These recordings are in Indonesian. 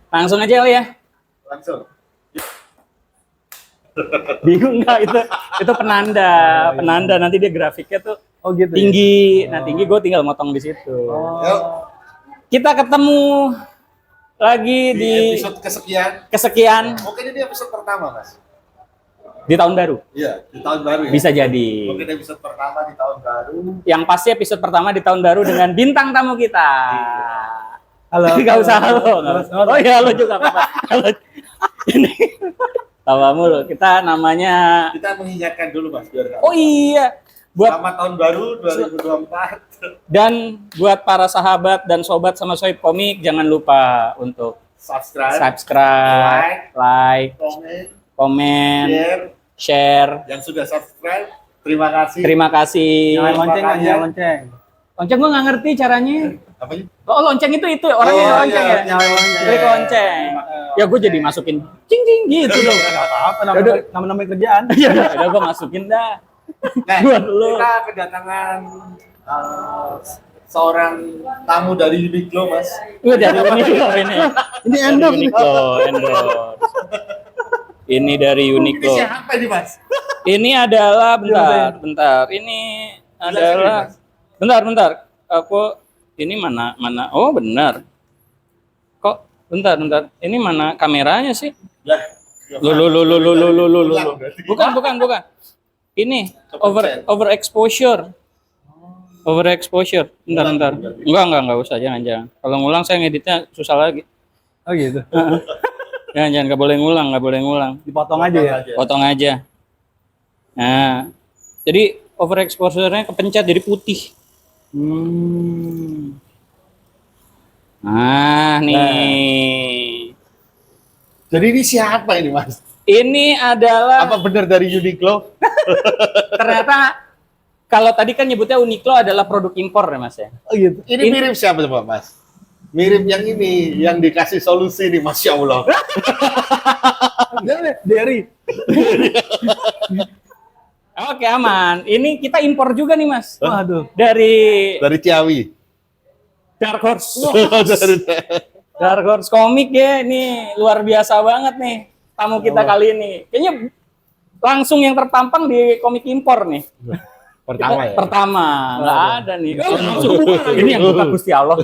Langsung aja kali ya. Langsung. Bingung nggak itu penanda nanti dia grafiknya tuh gitu tinggi. Nah, tinggi gue tinggal motong di situ. Yuk, Kita ketemu lagi di di episode kesekian Mungkin ini episode pertama, Mas. di tahun baru. Iya, di tahun baru ya. Bisa jadi. Mungkin episode pertama di tahun baru. Yang pasti episode pertama di tahun baru dengan bintang tamu kita. Halo. Gak usah halo. Oh iya, halo juga apa-apa. Halo. Ini tawa mulu. Kita namanya. Kita mengingatkan dulu, Mas, biar Oh iya. Selamat tahun baru 2024. Dan buat para sahabat dan sobat sama Sohib Komik, jangan lupa untuk subscribe, like, komen, share. Yang sudah subscribe, terima kasih. Terima kasih. Nyalain lonceng aja, lonceng. Lonceng gue nggak ngerti caranya. Apa ini? Oh, lonceng itu orangnya Oh, lonceng iya, ya. nyalain lonceng. Klik lonceng. Ya gue jadi masukin cing cing gitu dong. Apa nama kerjaan? Ya udah gue masukin dah. Nah, Buat lu. kita kedatangan seorang tamu dari Uniqlo, Mas. Udah dari Uniqlo ini. Ini Dari endorse. Uniqlo, endorse. Ini dari Ini Uniqlo. siapa ini, Mas? Ini adalah bentar. Ini adalah bentar. Apa ini mana? Oh, benar. Kok bentar. Ini mana kameranya sih? Lah, Lo. Bukan. Ini overexposure. Overexposure. Bentar. Enggak usah, jangan. Kalau ngulang saya ngeditnya susah lagi. Oh gitu. Jangan, nggak boleh ngulang. Dipotong aja ya. Potong aja. Nah, jadi overexposure-nya kepencet jadi putih. Nah, nih. Jadi ini siapa ini, Mas? Ini adalah Apa benar dari Uniqlo? ternyata kalau tadi kan nyebutnya Uniqlo adalah produk impor ya, Mas ya. Oh gitu. Ini mirip siapa coba, Mas? Mirip yang ini, yang dikasih solusi nih, Masya Allah. Dari. Oke, aman. Ini kita impor juga nih, Mas. Waduh. Dari Dari Ciawi. Dark Horse. Dark Horse Komik ya, ini luar biasa banget nih tamu kita kali ini. Kayaknya langsung yang terpampang di komik impor nih. Pertama ya? Pertama, nggak ada nih. Ini yang buka Gusti Allah.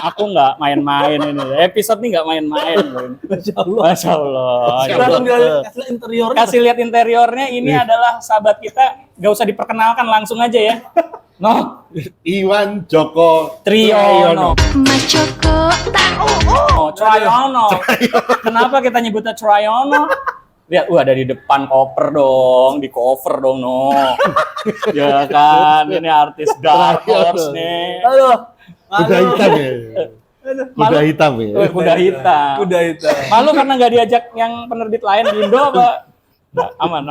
Aku nggak main-main ini. Episode ini nggak main-main. Masya Allah. Masya Allah. Langsung kasih interior. Kasih lihat interiornya. Ini adalah sahabat kita. Gak usah diperkenalkan, langsung aja ya. No, Iwan Joko Triyono. Mas Joko Triyono. Kenapa kita nyebutnya Triyono? Lihat, ada di depan cover dong, di cover dong, no. Ya kan, ini artis Dark Horse nih. Aduh. Kuda hitam ya? Kuda hitam ya? Kuda hitam. Kuda hitam. Malu karena nggak diajak yang penerbit lain di Indo apa? Nggak, aman.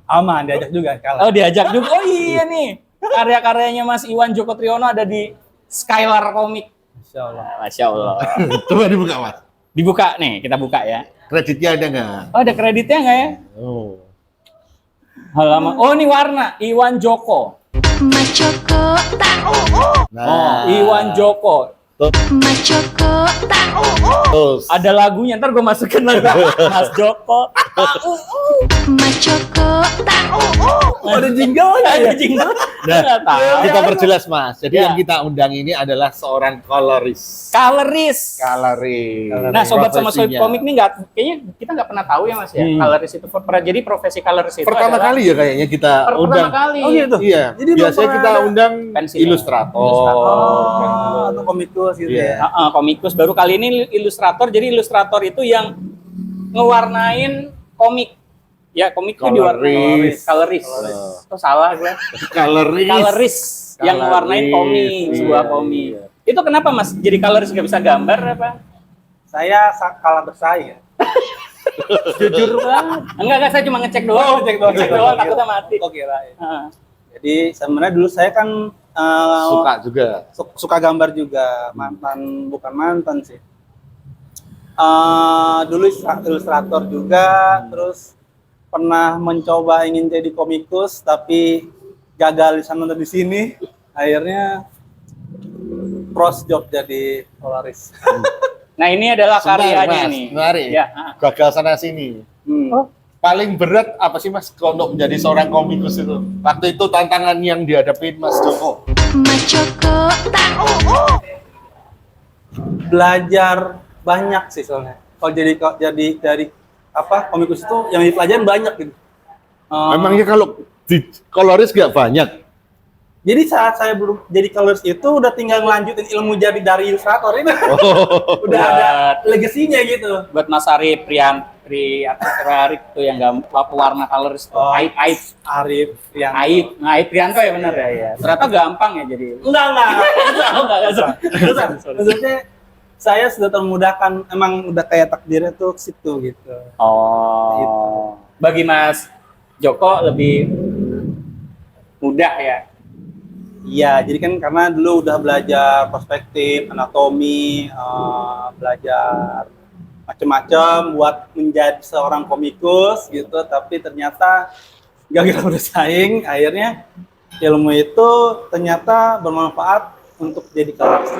Aman, diajak juga kalah. Oh, diajak juga. Oh iya nih. Karya-karyanya Mas Iwan Joko Triyono ada di Skylar Komik. Masya Allah. Masya Allah. Coba dibuka, Mas. Dibuka nih, kita buka ya. Kreditnya ada nggak? Oh, ada kreditnya nggak ya? Oh. Halaman. Oh, ini warna Iwan Joko. Mas Joko Oh, Iwan Joko. Mas Joko Terus. Ada lagunya, ntar gue masukin lagi. Mas Joko. Mas Joko Ada jinglenya ya? Ada jingle. Nah, Nggak tahu. kita perjelas, Mas. Jadi Ya. yang kita undang ini adalah seorang coloris. Coloris. Coloris. Nah, sobat sama Sohib Profesinya. Komik nih kayaknya kita nggak pernah tahu ya, Mas ya. Coloris itu jadi profesi coloris itu Pertama adalah kali ya kayaknya kita pertama undang. kali. Oh gitu. Iya. Jadi belum Biasanya pernah kita ada undang pensil. ilustrator. Oh, atau komikus gitu Iya. ya. Komikus baru kali ini ilustrator. Jadi ilustrator itu yang ngewarnain komik. Ya, komik itu diwarnain Coloris. coloris. Oh, salah gue. Coloris. Coloris yang ngewarnain komik, Iya, sebuah komik. iya. Itu kenapa, Mas? Jadi coloris nggak bisa gambar apa? Saya kalah bersaing ya. Jujur banget. Enggak, saya cuma ngecek doang. Ngecek doang, takutnya mati. Oke lah. Heeh. Jadi sebenarnya dulu saya kan Suka juga. suka gambar juga, bukan mantan sih. Dulu ilustrator juga, terus pernah mencoba ingin jadi komikus tapi gagal di sana dan di sini, akhirnya cross job jadi coloris. Nah, ini adalah Sebentar, karyanya Mas, nih. menarik. Ya. Gagal sana sini. Paling berat apa sih Mas untuk menjadi seorang komikus itu? Waktu itu tantangan yang dihadapin Mas Joko. Machoko. Belajar banyak sih soalnya. Kalau jadi dari apa komikus itu yang dipelajarin banyak gitu. Memangnya kalau di koloris gak banyak? Jadi saat saya belum jadi coloris itu udah tinggal ngelanjutin ilmu jadi dari ilustrator itu. Udah ada legasinya gitu. Buat Mas Arif Arif tuh yang gambar warna colors tuh. Oh, Aib. Arif yang Nah, Aib Prianto ya benar ya. Ternyata gampang ya jadi. enggak. Susah. Maksudnya saya sudah termudahkan, emang udah kayak takdirnya tuh ke situ gitu. Oh. Bagi Mas Joko lebih mudah ya. Iya, jadi kan karena dulu udah belajar perspektif, anatomi, belajar macam-macam buat menjadi seorang komikus gitu, tapi ternyata gagal bersaing, akhirnya ilmu itu ternyata bermanfaat untuk jadi coloris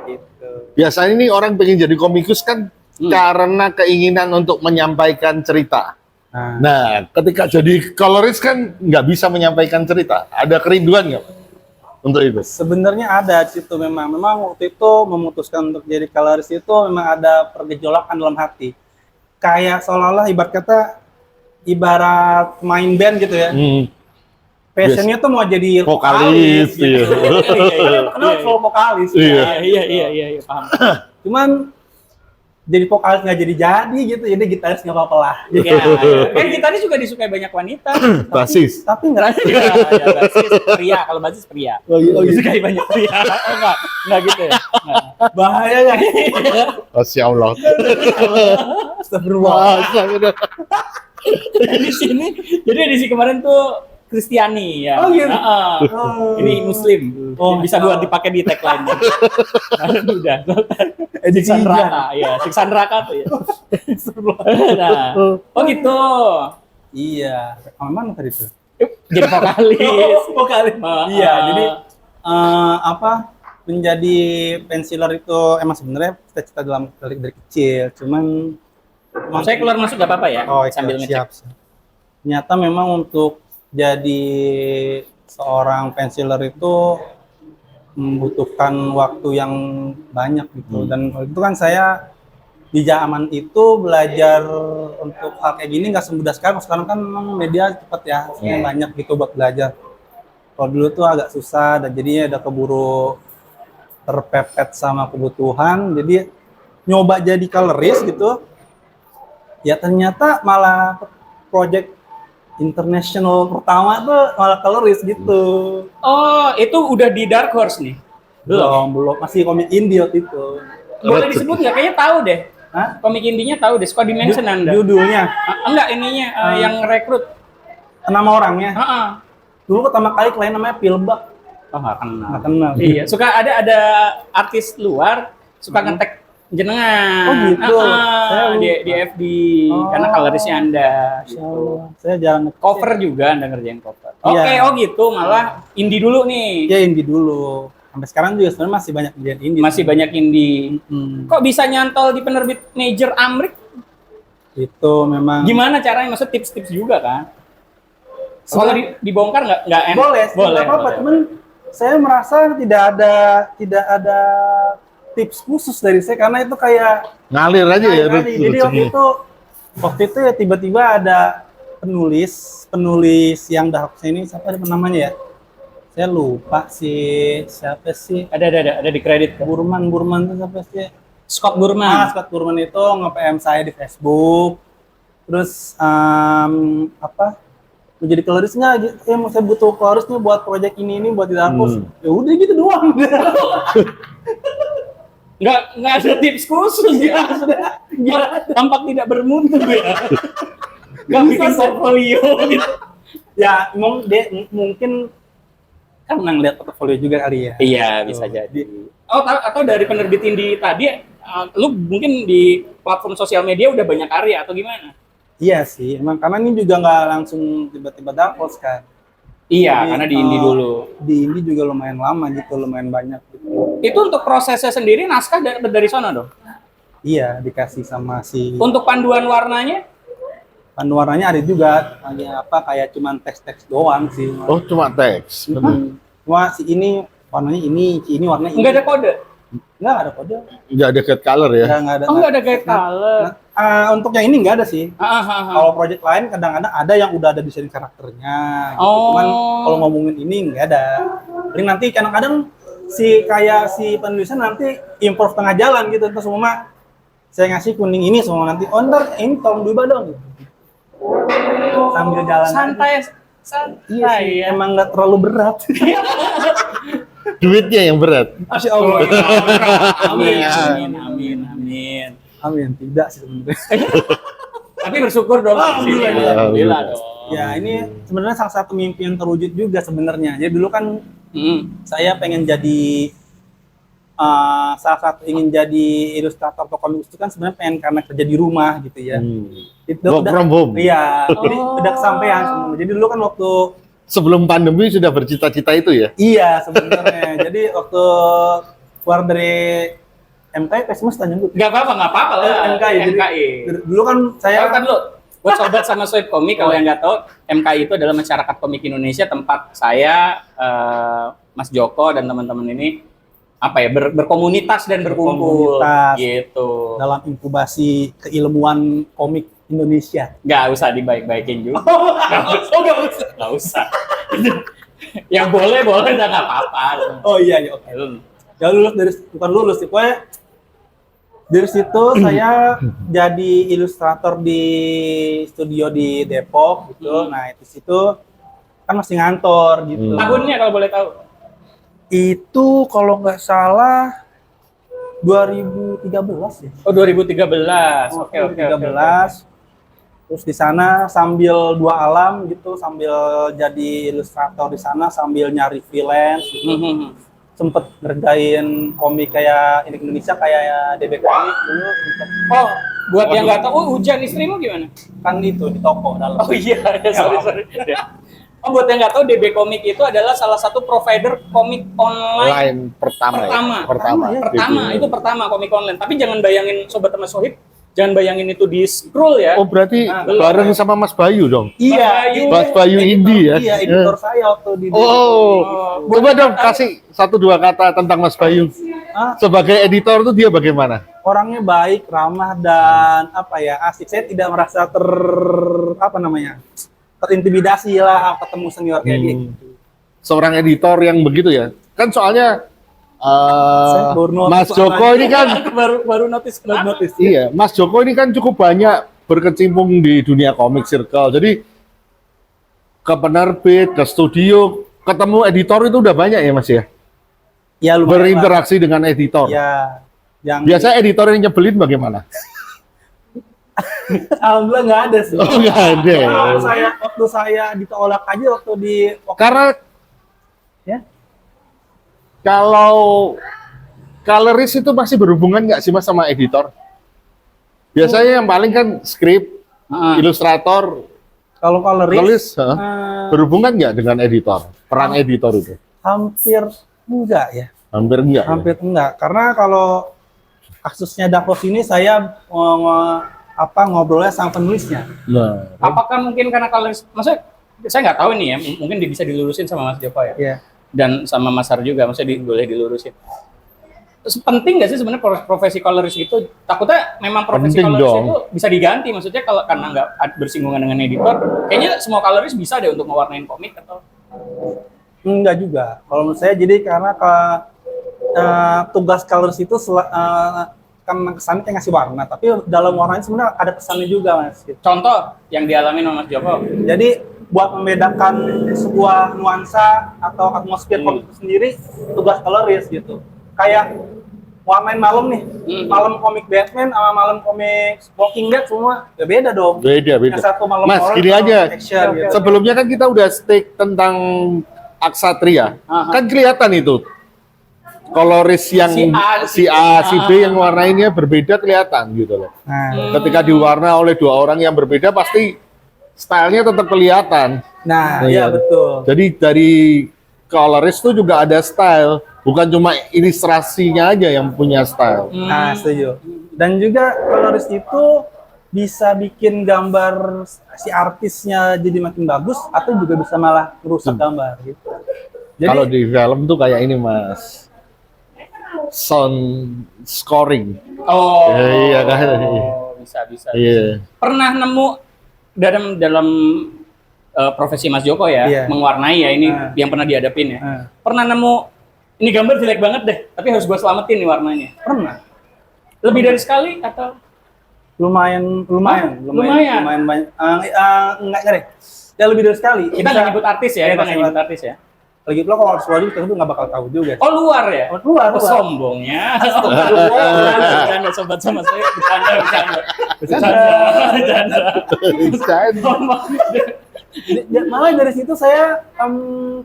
gitu. Biasanya ini orang pengen jadi komikus kan karena keinginan untuk menyampaikan cerita. Nah, ketika jadi coloris kan nggak bisa menyampaikan cerita. Ada kerinduan nggak Pak, untuk itu? Sebenarnya ada di situ memang waktu itu memutuskan untuk jadi coloris itu memang ada pergejolakan dalam hati. Kayak seolah-olah ibarat main band gitu ya. Passionnya tuh mau jadi Vokalis, gitu. Kenapa solo vokalis? Iya, paham. Cuman jadi vokalis nggak jadi gitu, jadi gitaris nggak apa-apa lah. Iya. Kan gitaris juga disukai banyak wanita. Basis. Tapi nggak Iya, basis pria. Kalau basis pria. Disukai banyak pria. Oh, enggak gitu ya. Nggak. bahaya ya. Masya Allah. Astagfirullah. Di sini, jadi di sini kemarin tuh Kristiani ya. Oh, gitu. Ini Muslim. Oh, bisa buat dipakai di tagline-nya. Udah. Siksa neraka, ya. Siksa neraka tuh ya. Nah. Oh gitu. Iya. Mana tadi tuh? Jadi vokalis. Vokalis. Iya, jadi menjadi pensiler itu emang sebenarnya cita-cita dari kecil, cuman Saya keluar masuk gak apa-apa ya? Oh, Sambil ngecek. siap. Ternyata memang untuk jadi seorang pensiler itu membutuhkan waktu yang banyak gitu. Dan waktu itu kan saya di zaman itu belajar untuk hal kayak gini nggak semudah sekarang. Sekarang kan memang media cepat ya, banyak gitu buat belajar. Kalau dulu tuh agak susah dan jadinya udah keburu terpepet sama kebutuhan. Jadi nyoba jadi coloris gitu. Ya ternyata malah project international pertama tuh malah coloris gitu. Oh, itu udah di Dark Horse nih? Belum. Masih komik indie waktu itu. Boleh disebut nggak? Kayaknya tahu deh. Hah? Komik indinya tahu deh. Suka dimention Anda. Judulnya, Enggak, ininya yang rekrut. nama orangnya. Dulu pertama kali klien namanya Pilbak. Oh, nggak kenal. Nggak kenal. Iya, suka ada artis luar suka nge-tag jenengan. Oh gitu. Di FB karena colorisnya Anda. Gitu. Saya jarang Cover juga Anda ngerjain cover. Iya. Oke, gitu. Malah indie dulu nih. ya indie dulu. Sampai sekarang juga sebenarnya masih banyak kerjaan indie. Masih banyak indie. Kok bisa nyantol di penerbit major Amrik? Itu memang Gimana caranya? Maksud tips-tips juga kan? Kalau dibongkar nggak enak? boleh. Apa-apa, cuman saya merasa tidak ada tips khusus dari saya karena itu kayak Ngalir aja ya. jadi waktu itu ya tiba-tiba ada penulis yang dah ini siapa namanya ya? Saya lupa siapa sih? Ada di kredit. Burman itu siapa sih? Scott Burman. Scott Burman itu nge-PM saya di Facebook. Terus menjadi coloris nggak? Saya butuh coloris nih buat project ini buat di Darkos. Ya udah gitu doang. Nggak ada tips khusus ya. Tampak tidak bermutu ya. Nggak bikin portfolio gitu. Ya mungkin kan ngeliat portfolio juga kali ya. Iya, bisa jadi. Atau dari penerbit indie tadi, lu mungkin di platform sosial media udah banyak karya atau gimana? Iya sih, emang karena ini juga nggak langsung tiba-tiba dapet kan. Iya, Jadi, karena di Indi dulu. Di Indi juga lumayan lama gitu, lumayan banyak gitu. Itu untuk prosesnya sendiri naskah dari sana dong. Iya, dikasih sama si Untuk panduan warnanya, warnanya ada juga, hanya apa kayak cuman teks-teks doang sih. Oh, cuma teks. Cuma si ini warnanya ini, si ini warnanya ini. nggak ada kode. Nggak ada kode. Nggak ada guide color ya? Nggak ada. Oh, nggak ada guide color. Untuk yang ini nggak ada sih. Ah, ah, ah. Kalau project lain kadang-kadang ada yang udah ada desain karakternya. Gitu. Oh. Cuman kalau ngomongin ini nggak ada. Paling nanti kadang-kadang si penulisan nanti improve tengah jalan gitu. Terus semua saya ngasih kuning ini semua nanti. Oh ntar ini tolong diubah dong. Gitu. Sambil jalan. Santai, Iya santai sih, ya. emang nggak terlalu berat. Duitnya yang berat. Masya Allah. Amin, amin, amin, amin. Amin, tidak sih sebenarnya. Tapi bersyukur dong. Alhamdulillah. Alhamdulillah dong. Ya ini sebenarnya salah satu mimpi yang terwujud juga sebenarnya. Jadi dulu kan saya pengen jadi salah satu ingin jadi ilustrator atau komikus itu kan sebenarnya pengen karena kerja di rumah gitu ya. Itu Work from home. Iya, jadi udah kesampaian sebenarnya. Jadi dulu kan waktu Sebelum pandemi sudah bercita-cita itu ya? iya sebenarnya. Jadi waktu keluar dari MKI Pesmus tanya gue. Nggak apa-apa lah. MKI. Jadi, MKI. dulu kan saya Kan dulu, buat sobat sama Sohib Komik, kalau yang nggak tahu, MKI itu adalah Masyarakat Komik Indonesia, tempat saya, Mas Joko dan teman-teman ini apa ya berkomunitas dan berkumpul Berkomunitas. gitu. dalam inkubasi keilmuan komik Indonesia. Nggak usah dibaik-baikin juga. Nggak usah. Yang boleh nggak apa-apa. Oh iya, iya oke. Ya lulus dari bukan lulus sih, pokoknya dari situ saya jadi ilustrator di studio di Depok gitu. Nah itu situ kan masih ngantor gitu. Tahunnya kalau boleh tahu. Itu kalau nggak salah 2013 ya. Oh 2013. Oke. 2013. Terus di sana sambil dua alam gitu, sambil jadi ilustrator di sana, sambil nyari freelance gitu. Sempet ngerjain komik kayak ini Indonesia kayak DB Komik dulu. Oh, buat yang nggak tahu, hujan istrimu gimana? Kan itu di toko dalam. Oh iya, sorry. Oh, buat yang nggak tahu, DB Komik itu adalah salah satu provider komik online Lain pertama. itu pertama komik online. Tapi jangan bayangin sobat sama Sohib, jangan bayangin itu di scroll ya. Oh berarti bareng sama Mas Bayu dong? Iya, Mas Bayu Indi ya? Iya, editor saya waktu di Coba dong kasih 1-2 kata tentang Mas Bayu. Sebagai editor tuh dia bagaimana? Orangnya baik, ramah dan apa ya, asik. Saya tidak merasa terintimidasi lah ketemu senior kayak gitu. Seorang editor yang begitu ya? Kan soalnya Saya baru notice Mas Joko ini kan baru notice. iya, Mas Joko ini kan cukup banyak berkecimpung di dunia komik circle. Jadi ke penerbit, ke studio, ketemu editor itu udah banyak ya Mas ya? Ya lumayan Berinteraksi dengan editor. Ya, yang Biasanya editor yang nyebelin bagaimana? alhamdulillah nggak ada sih. Oh, nggak ada. Waktu saya ditolak aja Karena ya. kalau coloris itu masih berhubungan nggak sih Mas sama editor? Biasanya yang paling kan skrip, ilustrator, Kalau tulis, eh, berhubungan nggak dengan editor? Peran editor itu? hampir enggak ya. Hampir enggak. Ya? Hampir enggak. Karena kalau kasusnya Daklos ini saya ngobrolnya sama penulisnya. Nah, Apakah mungkin karena kalau maksudnya saya nggak tahu nih ya, mungkin bisa dilurusin sama Mas Joko ya. Iya. Dan sama Mas Har juga, maksudnya boleh dilurusin. Terus penting nggak sih sebenarnya profesi coloris itu? Takutnya memang profesi Penting coloris dong. itu bisa diganti, maksudnya kalau karena nggak bersinggungan dengan editor, kayaknya semua coloris bisa deh untuk mewarnain komik atau? Enggak juga. Kalau menurut saya jadi karena tugas colors itu karena kesannya kayak ngasih warna, tapi dalam warnanya sebenarnya ada pesannya juga Mas. Gitu. Contoh yang dialami sama Mas Joko. Jadi buat membedakan sebuah nuansa atau atmosfer komik itu sendiri, tugas coloris gitu. Kayak warnain malam nih, malam komik Batman sama malam komik Walking Dead semua ya beda dong. beda. Yang satu malam Mas, horror, gini malam aja. action, gitu. Sebelumnya kan kita udah stick tentang Aksatria. Kan kelihatan itu. Coloris yang si A, si B yang warnainnya berbeda kelihatan gitu loh. Nah, Ketika diwarna oleh dua orang yang berbeda pasti stylenya tetap kelihatan. Nah, Iya. iya betul. Jadi dari colorist tuh juga ada style, bukan cuma ilustrasinya aja yang punya style. Nah, setuju. Dan juga colorist itu bisa bikin gambar si artisnya jadi makin bagus atau juga bisa malah merusak gambar gitu. Jadi Kalau di film tuh kayak ini Mas, sound scoring. Oh, Iya kan? bisa. Iya. Pernah nemu dalam profesi Mas Joko ya, Iya. mewarnai ya ini yang pernah dihadapin ya. Pernah nemu ini gambar jelek banget deh, tapi harus gua selamatin nih warnanya. pernah Lebih dari sekali atau lumayan lumayan. banyak. Enggak deh. Ya lebih dari sekali. Kita Bisa- nggak nyebut artis ya, Iya, kita nggak pasti nyebut artis ya. Lagi pula kalau luar juga itu nggak bakal tahu juga. Oh luar ya? Luar. Sombongnya. Bercanda sobat sama saya, bercanda. Malah dari situ saya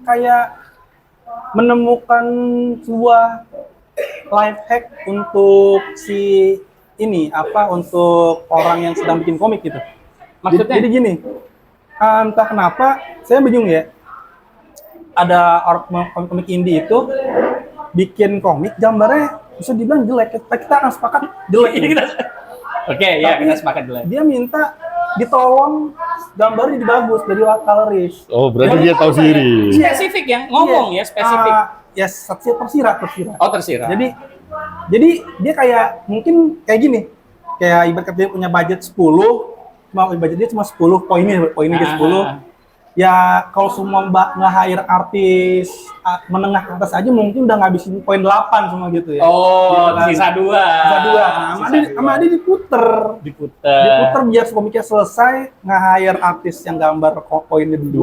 kayak menemukan sebuah life hack untuk si ini untuk orang yang sedang bikin komik gitu. Maksudnya? Jadi gini, entah kenapa saya bingung ya. Ada orang komik indie itu bikin komik gambarnya bisa dibilang jelek. Kita akan sepakat jelek. Oke, ya Tapi kita sepakat dulu. Dia minta ditolong gambarnya jadi bagus dari colorist. Oh, berarti dia tahu sendiri. Spesifik ya, ngomong ya spesifik. Ya tersirat. Oh tersirat. Jadi dia kayak mungkin kayak gini. Kayak ibarat kata dia punya budget 10, budget dia cuma 10 poinnya ke 10. Ya kalau semua nge-hire artis menengah ke atas aja mungkin udah ngabisin poin 8 semua gitu ya. Oh, Gitu kan. sisa 2. Sisa 2. Sama dia diputer biar komiknya selesai, nge-hire artis yang gambar poinnya 2,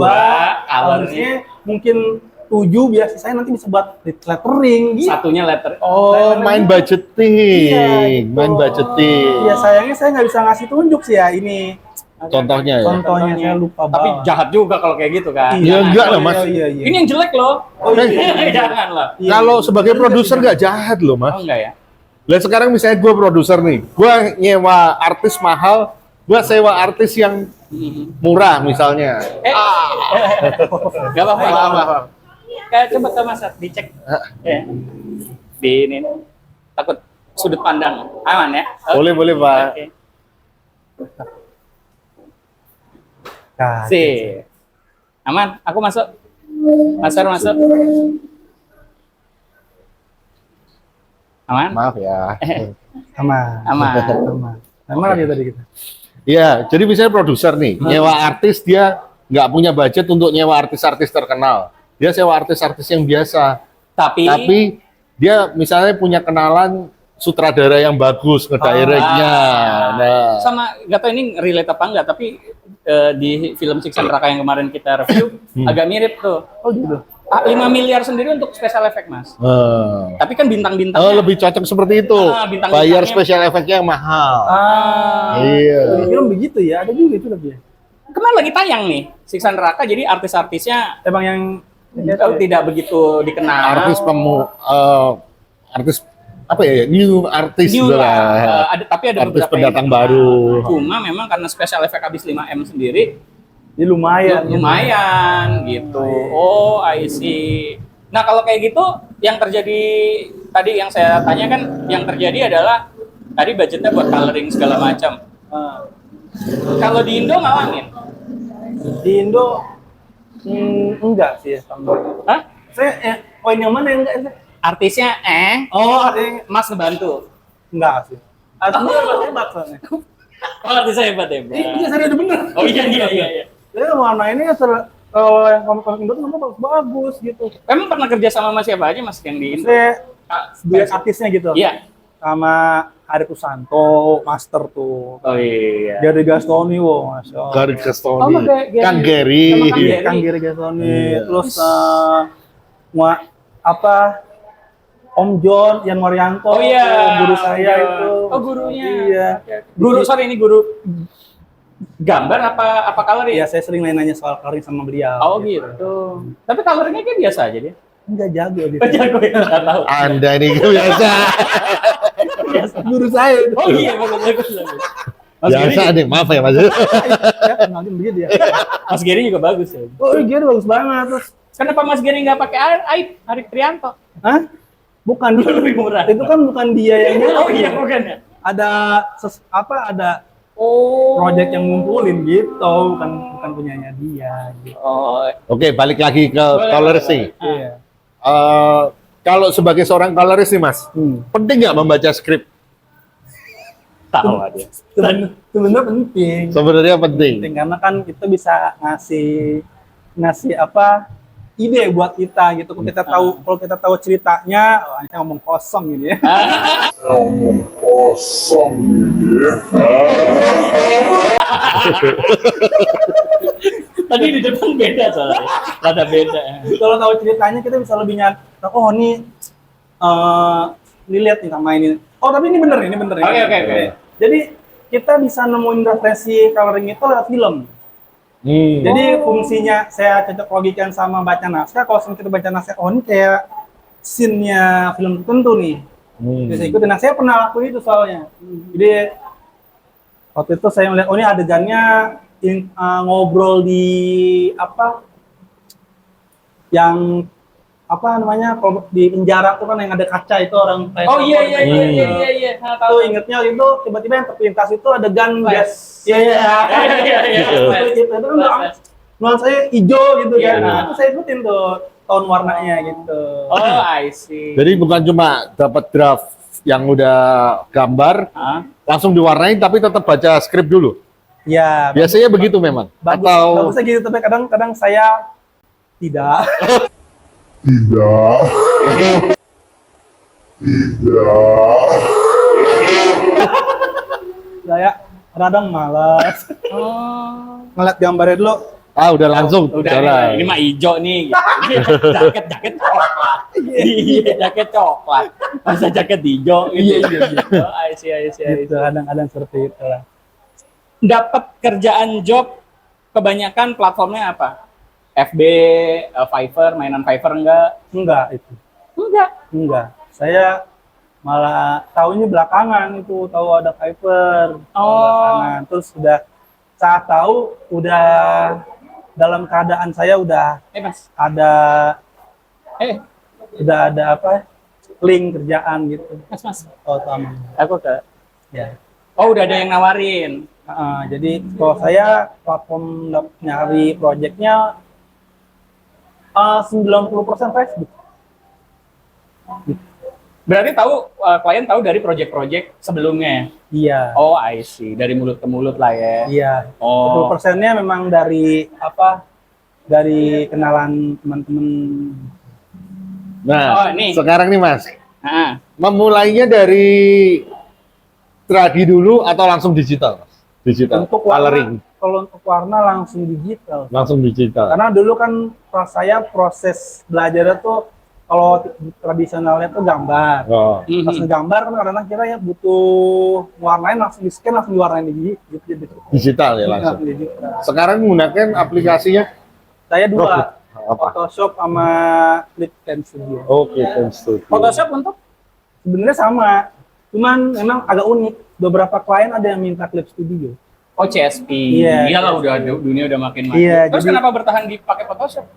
colornya mungkin 7 biar sisanya nanti bisa buat lettering gitu. Satunya letter. Oh, main budgeting. Iya, gitu. Main budgeting. Ya sayangnya saya nggak bisa ngasih tunjuk sih ya ini. Contohnya ya. Contohnya saya lupa Tapi banget. jahat juga kalau kayak gitu kan. Iya, enggak lah, Mas. Iya. Ini yang jelek loh. Oh iya. Jangan lah. Iya. Kalau sebagai produser nggak jahat loh, Mas. Oh enggak ya? Lah sekarang misalnya gue produser nih, gue nyewa artis mahal, gue sewa artis yang murah misalnya. Gak apa-apa. Coba ke Mas Sat, dicek. Ya. Di ini. Takut sudut pandang. Aman ya? Boleh Pak. Oke. Nah, Sip. Aman, aku masuk. Mas Sar masuk. Aman? Maaf ya. Aman. Aman dia tadi kita. Iya, jadi misalnya produser nih, nyewa artis dia nggak punya budget untuk nyewa artis-artis terkenal. Dia sewa artis-artis yang biasa. Tapi dia misalnya punya kenalan sutradara yang bagus ngedirectnya. Nah, sama nggak tahu ini relate apa enggak, tapi di film Siksa Neraka yang kemarin kita review agak mirip tuh. Oh gitu. 5 miliar sendiri untuk special effect, Mas. Tapi kan bintang-bintangnya. oh lebih cocok seperti itu. Bintang-bintangnya- Bayar special effect-nya yang mahal. Iya. Di film begitu ya, ada juga itu lebih. Kemarin lagi tayang nih Siksa Neraka, jadi artis-artisnya Emang yang tidak begitu dikenal. Artis apa ya? New artis New lah. lah. Tapi ada Artis beberapa pendatang yang baru. Cuma memang karena special effect habis 5M sendiri, ini lumayan gitu. Oh, I see. Nah, kalau kayak gitu yang terjadi tadi yang saya tanya kan, yang terjadi adalah tadi budgetnya buat coloring segala macam. Kalau di Indo ngalamin? Di Indo enggak sih ya sama. Hah? Saya poin yang mana yang enggak? Artisnya Oh, ada Mas ngebantu. enggak sih. Artinya hebat soalnya. Oh, artisnya hebat-hebat. Iya, saya ada bener. Oh iya. Jadi warna ini kalau yang komik-komik Indo tuh memang bagus gitu. Emang pernah kerja sama siapa aja Mas yang di Indo? Saya duet artisnya gitu. Iya. Sama Ari Kusanto, Master tuh. Oh iya. Gary Gastoni, wow, masya Allah. Gary Gastoni. Oh, Gary. Kang Gary. Sama Kang Gary. Kang Gary Gastoni, Iya. terus Om John, Yan Marianto, Oh iya. guru saya itu. Oh gurunya. Iya. Guru, sorry ini guru gambar apa coloring? Iya, saya sering nanya soal coloring sama beliau. Oh gitu. Tapi coloringnya kayak biasa aja dia. Enggak jago gitu. Jago ya, nggak tahu. Anda ini biasa. Guru saya itu. Oh iya, bagus. Mas Giri, Biasa deh, maaf ya Mas. Ya, kenalin begitu ya. Mas Giri juga bagus ya. Oh, gitu bagus banget terus. Kenapa Mas Giri nggak pakai Arik Trianto? Hah? Bukan dia Lebih murah. Itu kan bukan dia yang Oh iya bukan ya. ada ada Oh. project yang ngumpulin gitu, bukan punyanya dia gitu. Oh. Oke, balik lagi ke Boleh, colorist boleh, nih. Iya. Kalau sebagai seorang colorist nih Mas, penting nggak membaca skrip? Tahu aja. Sebenarnya penting. Sebenarnya penting. Penting karena kan kita bisa ngasih apa ide buat kita gitu. Kalau kita tahu ceritanya, oh, ini ngomong kosong gitu ya. Tadi di depan beda soalnya. Rada beda. Kalau tahu ceritanya kita bisa lebih oh ini dilihat nih sama ini. Oh tapi ini bener. Oke. Jadi kita bisa nemuin referensi coloring itu lewat film. Jadi fungsinya saya cocok logikan sama baca naskah. Kalau kita baca naskah, oh ini kayak scene-nya film tertentu nih. Bisa ikutin. Nah saya pernah lakuin itu soalnya. Jadi waktu itu saya melihat, oh ini adegannya ngobrol di apa? Yang apa namanya? Kalau di penjara tuh kan yang ada kaca itu orang. Oh iya. Tahu ingetnya itu tiba-tiba yang terpintas itu adegan gas. Iya. Itu kan nuansanya hijau gitu kan. Nah, itu saya ikutin tuh tone warnanya gitu. Oh, I see. Jadi bukan cuma dapat draft yang udah gambar, langsung diwarnain, tapi tetap baca skrip dulu. Ya, Biasanya begitu memang. bagusnya gitu, tapi kadang saya tidak. Saya kadang malas. Ngeliat gambarnya dulu. Udah langsung Udah jalan. ini mah hijau nih. Jaket coklat. Iya, jaket coklat. Masa jaket hijau gitu. Oh, I see. Gitu, kadang-kadang seperti itu lah. Dapat kerjaan job kebanyakan platformnya apa? FB, Fiverr, mainan Fiverr enggak? Enggak itu. Enggak. Saya malah tahunya belakangan itu, tahu ada Fiverr. Belakangan. Terus saat tahu udah dalam keadaan saya udah Mas. udah ada apa? Link kerjaan gitu. Mas. Oh, sama. Aku ke. Ya. Oh, udah ada yang nawarin. Jadi kalau saya platform nyari projectnya 90% Facebook. Berarti klien tahu dari project-project sebelumnya. Iya. Oh, I see. Dari mulut ke mulut lah ya. Iya. Oh. 10%-nya memang dari dari kenalan teman-teman. Nah, ini. sekarang nih Mas, memulainya dari tradi dulu atau langsung digital? Digital. Untuk coloring. kalau untuk warna langsung digital. Langsung digital. Karena dulu kan saya proses belajarnya tuh kalau tradisionalnya tuh gambar. Oh. Pas ngegambar kan kadang-kadang kita ya butuh warnain langsung di scan langsung diwarnain gitu. Digital ya langsung. Digital. Sekarang menggunakan aplikasinya? Saya dua. Apa? Photoshop sama Clipcam Studio. Oke, Studio. Photoshop untuk? Sebenarnya sama, cuman memang agak unik. Beberapa klien ada yang minta Clip Studio. Oh, CSP. Iya. Iyalah udah dunia udah makin maju. Iya, Terus kenapa bertahan dipakai Photoshop?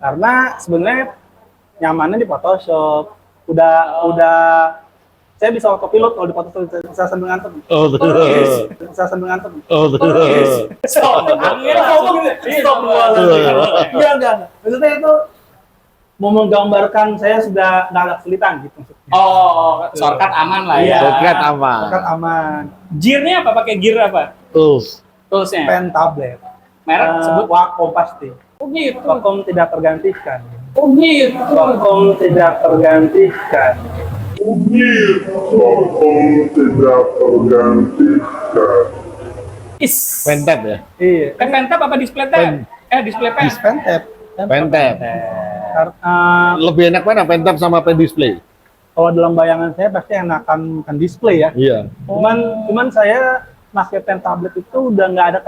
Karena sebenarnya nyamannya di Photoshop. Udah saya bisa autopilot kalau di Photoshop bisa sambil ngantuk. Oh, betul. Bisa sambil ngantuk. Oh, betul. Stop. Enggak. Maksudnya itu mau menggambarkan saya sudah nggak ada kesulitan gitu maksudnya. Oh, shortcut aman lah ya. Shortcut aman. Kan aman. Gear-nya apa? Pakai gear apa? Tools. Toolsnya? Pen tablet. Merek sebut? Wacom pasti. Oh gitu. Wacom tidak tergantikan. Oh gitu. Wacom tidak tergantikan. Pentap ya? Iya. Pentap apa display tab? Display pen. Pen tab. Pentap. Karena Lebih enak mana pentap sama pen display? kalau dalam bayangan saya pasti enakan kan display ya. Iya. Cuman saya pakai pen tablet itu udah nggak ada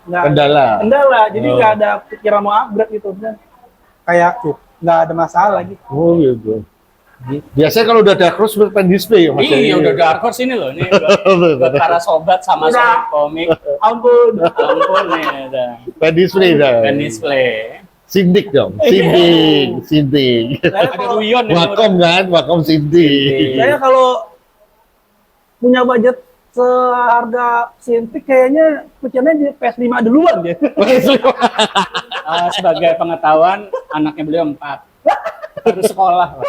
Kendala. Jadi nggak ada pikiran mau upgrade gitu. Kayak nggak ada masalah gitu. Oh gitu. Biasanya kalau udah dark horse pen display ya Mas. Iya, udah dark horse ini loh. Ini buat para sobat sama sobat komik. Ampun. Ampun nih, udah. Pen display dah. Pen display. Sindik dong. Sindik. Saya Ada kalau, Ruyon nih. Wakom kan, Wakom sindik. saya kalau punya budget seharga Cintiq kayaknya pecennya di PS5 duluan ya. Sebagai pengetahuan, anaknya beliau 4. Harus sekolah, Pak.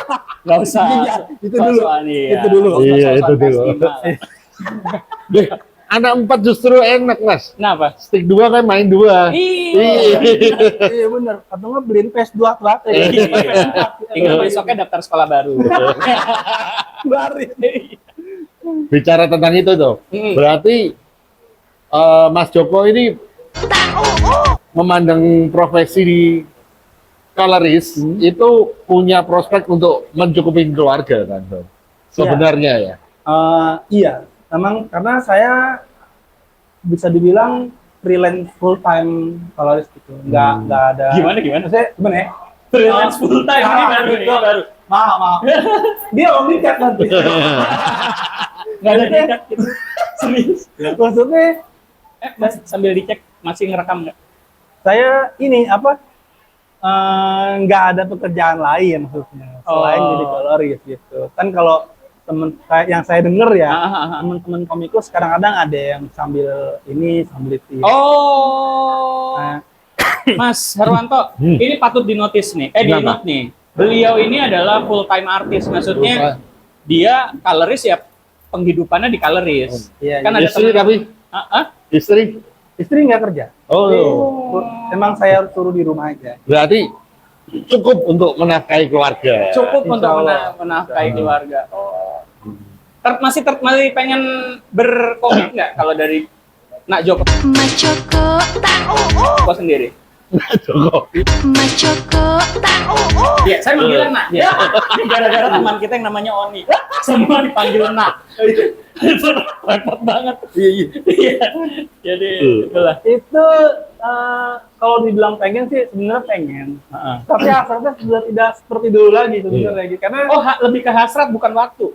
Nggak usah. Iya, itu dulu. Iya. Itu dulu. Nggak usah Iya, soal itu dulu. PS5. Anak 4 justru enak Mas. Kenapa? Stick 2 kan main 2. Iya. Iya bener. Atau nggak beliin PS2 telat ya. Tinggal besoknya daftar sekolah baru. Baris. Bicara tentang itu tuh. Berarti Mas Joko ini memandang profesi di colorist itu punya prospek untuk mencukupi keluarga kan, Bang? Sebenarnya ya. Iya, memang karena saya bisa dibilang freelance full time colorist gitu, nggak ada. Gimana? Saya gimana ya? Freelance full time ini baru nih. baru. Maaf. Dia om dikat nanti. Nggak ada dikat gitu. Serius. Maksudnya Mas, sambil dicek masih ngerekam nggak? saya ini apa? Nggak ada pekerjaan lain maksudnya selain Oh. jadi colorist gitu. Kan kalau yang saya denger ya, teman-teman komikus kadang-kadang ada yang sambil ini sambil itu. Oh. Nah, Mas Herwanto, ini patut dinotis nih. Kenapa? Di-note nih. Beliau ini adalah full time artist, maksudnya dia colorist ya, penghidupannya di colorist. Iya, Kan ada Istri temen- tapi istri. istri nggak kerja. Oh. Emang saya suruh di rumah aja. Berarti cukup untuk menafkahi keluarga. Cukup Insya untuk Allah. menafkahi keluarga. Oh. Masih pengen berkomik nggak kalau dari Nak Joko Machoko, sendiri? Joko. Machoko, Iya, saya manggilnya Nak. Ya. Gara-gara teman kita yang namanya Oni. Semua dipanggil Nak. Itu repot banget. Iya. Jadi itulah. Itu kalau dibilang pengen sih sebenarnya pengen. Tapi hasratnya sudah tidak seperti dulu lagi sebenarnya gitu. Karena Oh, lebih ke hasrat bukan waktu.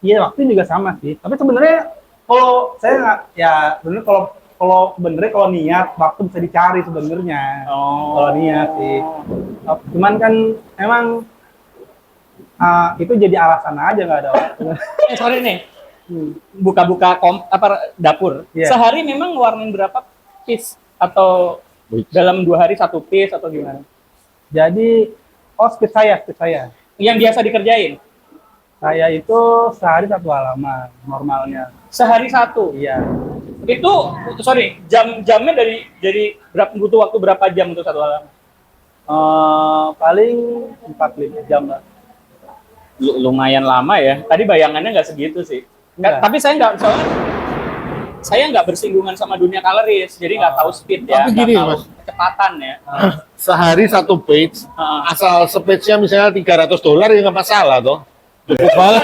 iya waktu juga sama sih. Tapi sebenarnya kalau saya nggak ya sebenarnya kalau sebenarnya kalau niat waktu bisa dicari sebenarnya. Kalau niat sih. Cuman kan emang itu jadi alasan aja nggak ada waktu. Sorry nih. Buka-buka dapur. Iya. Sehari memang ngeluarin berapa piece atau dalam 2 hari 1 piece atau gimana? Jadi speed saya. Yang biasa dikerjain Saya itu sehari 1 halaman normalnya. sehari 1. Iya. Itu jamnya dari butuh waktu berapa jam untuk 1 halaman? Paling 4-5 jam lah. Lumayan lama ya. Tadi bayangannya nggak segitu sih. Enggak. Tapi saya nggak bersinggungan sama dunia colorist, jadi nggak tahu speed ya, Tapi nggak gini, tahu Mas. kecepatan ya. Sehari 1 page, asal sepage-nya misalnya $300 ya nggak masalah toh. Cukup banget.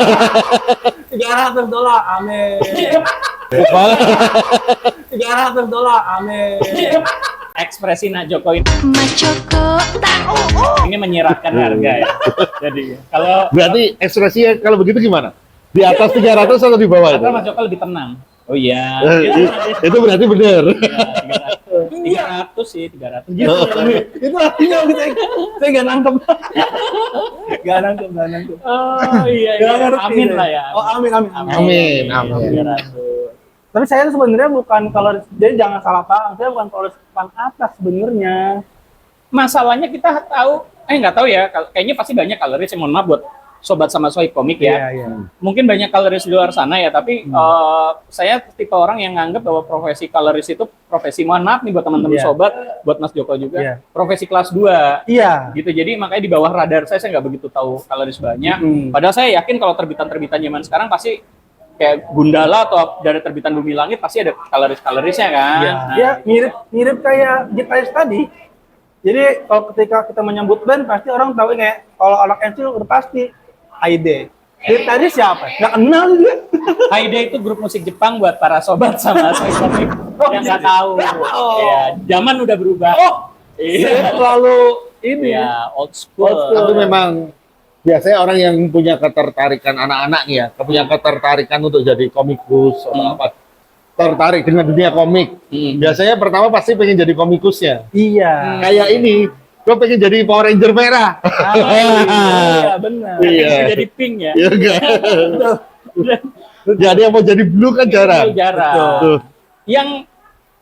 $300, amin. Cukup banget. $300, amin. Ekspresi Nak Joko Machoko, ini menyiratkan harga ya. Jadi kalau Berarti ekspresinya kalau begitu gimana? Di atas 300 atau di bawah itu? Mas Joko lebih tenang. Oh iya. Itu berarti benar. 300 sih, 300. Gitu. Itu artinya saya nggak nangkep. Nggak nangkep. Oh iya, Nggak ngerti amin deh. lah ya. Oh amin. Amin. 300. Tapi saya sebenarnya bukan colorist, jadi jangan salah paham. Saya bukan colorist papan atas sebenarnya. Masalahnya kita tahu, nggak tahu ya, kayaknya pasti banyak colorist, mohon maaf buat sobat sama sohib komik ya. Iya. Mungkin banyak colorist di luar sana ya, tapi saya tipe orang yang nganggap bahwa profesi colorist itu profesi, mohon maaf nih buat teman-teman Iya. sobat, buat Mas Joko juga, Iya. profesi kelas 2 Iya. gitu. Jadi makanya di bawah radar saya nggak begitu tahu colorist banyak. Padahal saya yakin kalau terbitan-terbitan zaman sekarang pasti kayak Gundala atau dari terbitan Bumi Langit pasti ada colorist-colorisnya kan. Iya. Nah, Ya mirip kayak gitaris tadi. Jadi kalau ketika kita menyebut band pasti orang tahu kayak kalau anak kecil udah pasti Aide. Tadi siapa? Nggak kenal juga. Aide itu grup musik Jepang buat para sobat sama sohib komik yang nggak tahu. Ya, zaman udah berubah. Saya Iya. terlalu ini ya. Ya, old school. Old school. Tapi memang biasanya orang yang punya ketertarikan anak-anak nih ya, punya ketertarikan untuk jadi komikus atau apa, tertarik dengan dunia komik. Biasanya pertama pasti pengen jadi komikusnya. Iya. Kayak ini, gue pengen jadi Power Ranger merah. Iya, benar. Iya. Jadi pink ya. Iya enggak? Jadi yang mau jadi blue kan jarang. Itu jarang. Tuh. Yang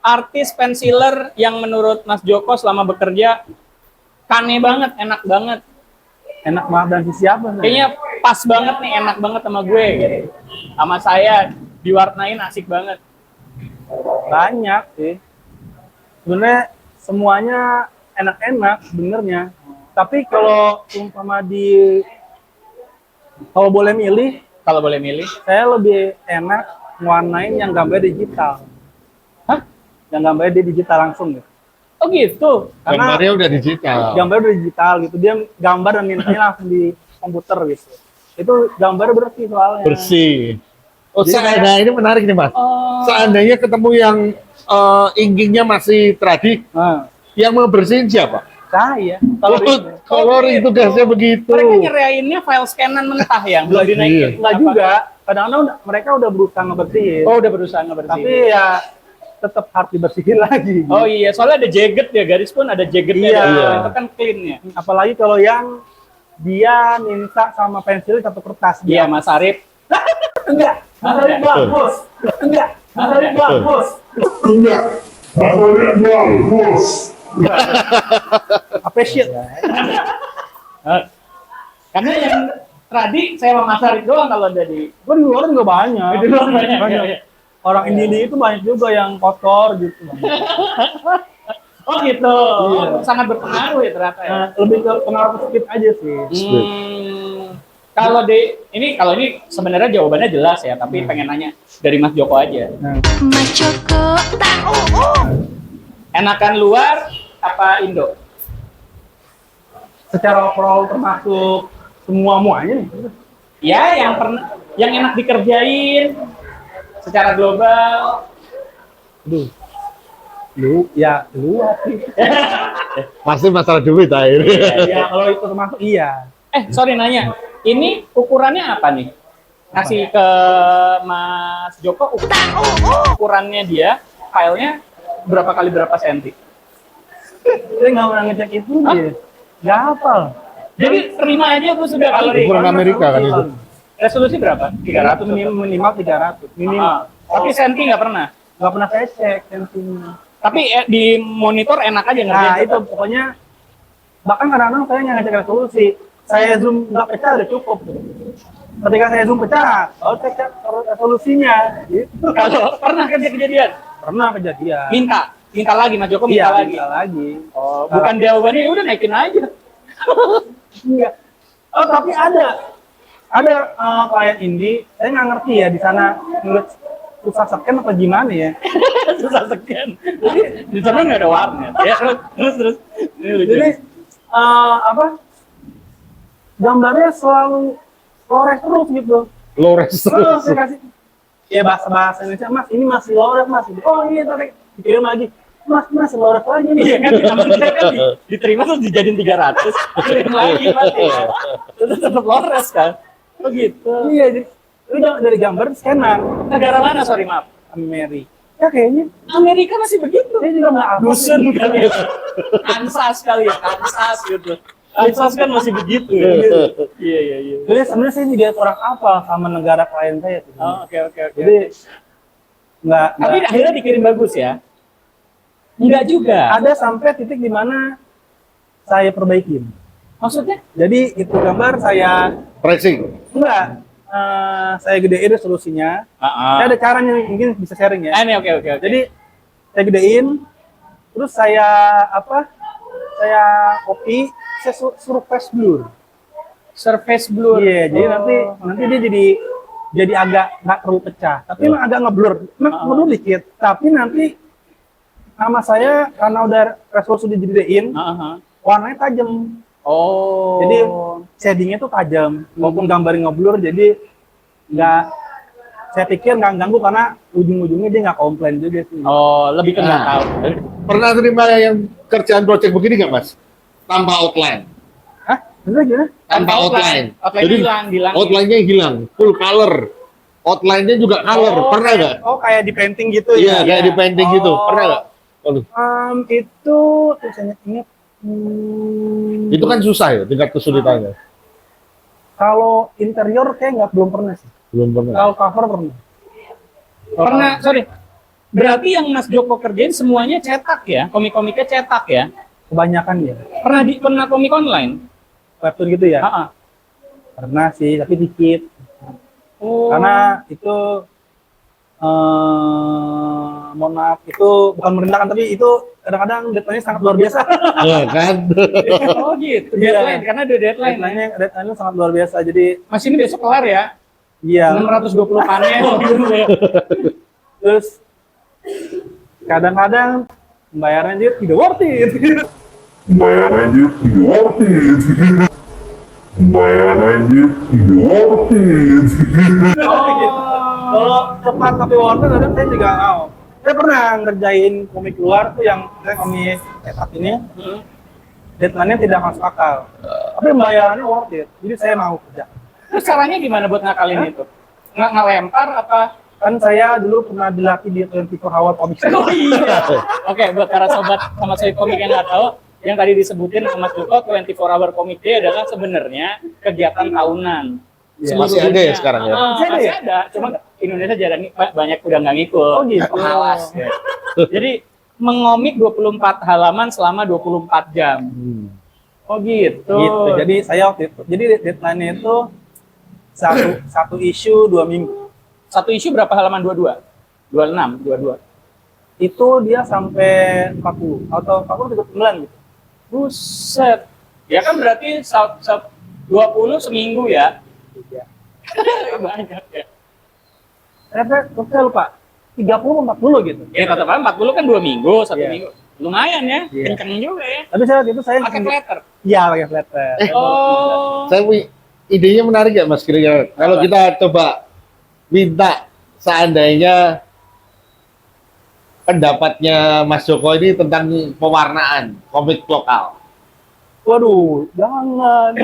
artis pensiler yang menurut Mas Joko selama bekerja kane banget, enak banget. Enak banget dan si siapa? Kayaknya pas banget nih, enak banget sama gue gitu. Sama saya diwarnain asik banget. Banyak sih. Sebenarnya semuanya enak-enak sebenarnya. Tapi kalau umpama kalau boleh milih, Kalau boleh milih. saya lebih enak warnain yang gambar digital. Hah? Yang gambarnya di digital langsung gitu. Oh gitu. Karena Gambarnya udah digital. gambar udah digital gitu, dia gambar dan mintanya langsung di komputer gitu. Itu gambar bersih soalnya. Bersih. Oh, Jadi nah ini menarik nih Mas. Oh. Seandainya ketemu yang inggingnya masih tradi, Nah, yang mau bersihin siapa? saya. Coloring tugasnya begitu. Mereka nyerainnya file scanan mentah ya, belum dinaikin. Enggak juga. Kadang-kadang mereka udah berusaha ngebersihin. Oh, udah berusaha ngebersihin. Tapi ya tetap harus dibersihin lagi. Oh iya, soalnya ada jagged ya, garis pun ada jaggednya. Iya. Itu kan clean ya. Apalagi kalau yang dia minta sama pensil satu kertas. Iya, Mas Arif. Enggak. Mas Arif bagus. Enggak. Mas Arif bagus. Appreciate. Karena yang tadi saya sama Mas Arif doang kalau ada di Gue di luar juga banyak. Di luar banyak, iya. Orang India itu banyak juga yang kotor gitu. Oh gitu. Iya. Sangat berpengaruh ya ternyata ya. Nah, lebih ke pengaruh positif aja sih. Kalau ini sebenarnya jawabannya jelas ya, tapi pengen nanya dari Mas Joko aja. Nah, Mas Joko tahu. Enakan luar apa Indo? secara overall termasuk semua-muanya nih. Ya, yang enak dikerjain secara global. Luas sih. Pasti masalah duit akhirnya. Ya kalau itu termasuk iya. Sorry nanya, ini ukurannya apa nih? Kasih ke Mas Joko ukurannya dia, filenya berapa kali berapa senti? Saya nggak pernah ngecek itu dia. Nggak hafal. Jadi terima aja tuh sudah kalau di Ukuran Amerika kan itu. resolusi berapa? 300 minimal 300 minimal. Tapi senti nggak pernah. Nggak pernah saya cek sentinya. Tapi di monitor enak aja Nah ngerjain. itu pokoknya bahkan kadang-kadang saya nggak ngecek resolusi. Saya zoom nggak pecah udah cukup. Ketika saya zoom pecah, cek resolusinya. Gitu. Kalau pernah kerja kejadian, Pernah kejadian. minta lagi Mas Joko minta Iya, lagi. minta lagi. Oh, bukan jawabannya udah naikin aja. Enggak. Oh tapi ada klien indie. Saya nggak ngerti ya di sana menurut susah scan apa gimana ya. Susah sekian. Jadi di sana nggak ada warnet. Ya terus. Ini lucu. Jadi gambarnya selalu lores terus gitu. Lores Terus saya kasih ya bahasa Indonesia, Mas ini masih lores Mas. Oh iya tapi dikirim lagi. Mas lores lagi nih. Iya kan, namanya kan diterima terus dijadiin 300, kirim lagi pasti. Terus tetap lores kan. Oh gitu. Iya, jadi udah dari gambar scanner Negara mana, sorry maaf? Amerika. Ya kayaknya Amerika masih begitu. saya juga nggak apa. Dusun kali ya. Kansas kali ya, Kansas gitu. Kansas kan masih begitu. Iya. Jadi sebenarnya saya juga kurang apa sama negara klien saya. Tuh. Oh, oke. Jadi nggak Tapi akhirnya dikirim bagus ya? Enggak juga. ada sampai titik di mana saya perbaikin. Maksudnya? Jadi itu gambar saya Pricing. enggak saya gedein resolusinya. Saya ada caranya mungkin bisa sharing ya. Ini oke. Jadi saya gedein, terus saya copy, saya suruh face blur. Surface blur. Iya, jadi nanti dia jadi agak nggak terlalu pecah, tapi emang agak ngeblur, ngeblur dikit. Tapi nanti nama saya karena udah resolusi digedein, warnanya tajam. Oh. Jadi shadingnya tuh tajam, walaupun gambarnya ngeblur, jadi nggak, saya pikir nggak ganggu karena ujung-ujungnya dia nggak komplain juga sih. Oh, lebih ke nggak tahu. Pernah terima yang kerjaan project begini nggak Mas? Tanpa outline. Hah? Bener gimana? Tanpa outline. Outline Jadi hilang. outline-nya hilang, full color. Outline-nya juga color. Pernah nggak? Oh kayak di painting gitu Iya, ya? kayak di painting gitu. Pernah nggak? Waduh, Itu saya ingat. itu kan susah ya tingkat kesulitannya. Kalau interior kayak belum pernah sih. Belum pernah. Kalau cover pernah. Pernah, sorry. Berarti yang Mas Joko kerjain semuanya cetak ya? Komik-komiknya cetak ya? Kebanyakan ya. Pernah komik online? Webtoon gitu ya? Heeh. Pernah sih, tapi dikit. Oh. Karena itu mohon maaf, itu bukan merendahkan, tapi itu kadang-kadang deadline-nya sangat luar biasa. Iya kan? Oh gitu. Iya. Deadline, karena ada deadline. Deadline-nya sangat luar biasa. Jadi Mas ini besok kelar ya? iya. 620 panen gitu ya. Terus kadang-kadang pembayaran dia tidak worth it. Bayarannya tidak worth it. Bayarannya tidak worth it. Kalau tepat tapi worth it, kadang saya juga mau. Saya pernah ngerjain komik luar tuh yang komik cetak ini, deadline-nya tidak masuk akal. Tapi pembayarannya worth it, jadi saya mau kerja. Terus caranya gimana buat ngakalin itu? Ngelempar apa? Kan saya dulu pernah dilatih di 24 Hour Comic Store. Oh iya. Oke, buat para sobat sama saya komik yang nggak tahu, yang tadi disebutin sama Mas Joko, 24 Hour Comic Day adalah sebenarnya kegiatan tahunan. Iya. Seluruh Masih ada ya dunia. sekarang ya? Masih ada, cuma Indonesia jarang banyak udah nggak ngikut. Oh gitu. Malas. Ya. Jadi mengomik 24 halaman selama 24 jam. Oh gitu. Gitu. Jadi saya waktu itu, jadi deadline-nya itu satu isu 2 minggu. Satu isu berapa halaman? 22? 26, 22. Itu dia sampai 40 atau 40 39 gitu. Buset. Ya kan berarti 20 seminggu ya? Iya. Banyak ya. Saya lupa 30 40 gitu. Ya kata 40 kan 2 minggu, 1 Iya. minggu. Lumayan ya, Iya. kenceng juga ya. Tapi saya waktu itu saya Pakai flatter. Iya, pakai flatter. Oh. Saya punya idenya menarik ya Mas kira-kira. Kalau Apa? kita coba minta seandainya pendapatnya Mas Joko ini tentang pewarnaan komik lokal. Waduh, jangan.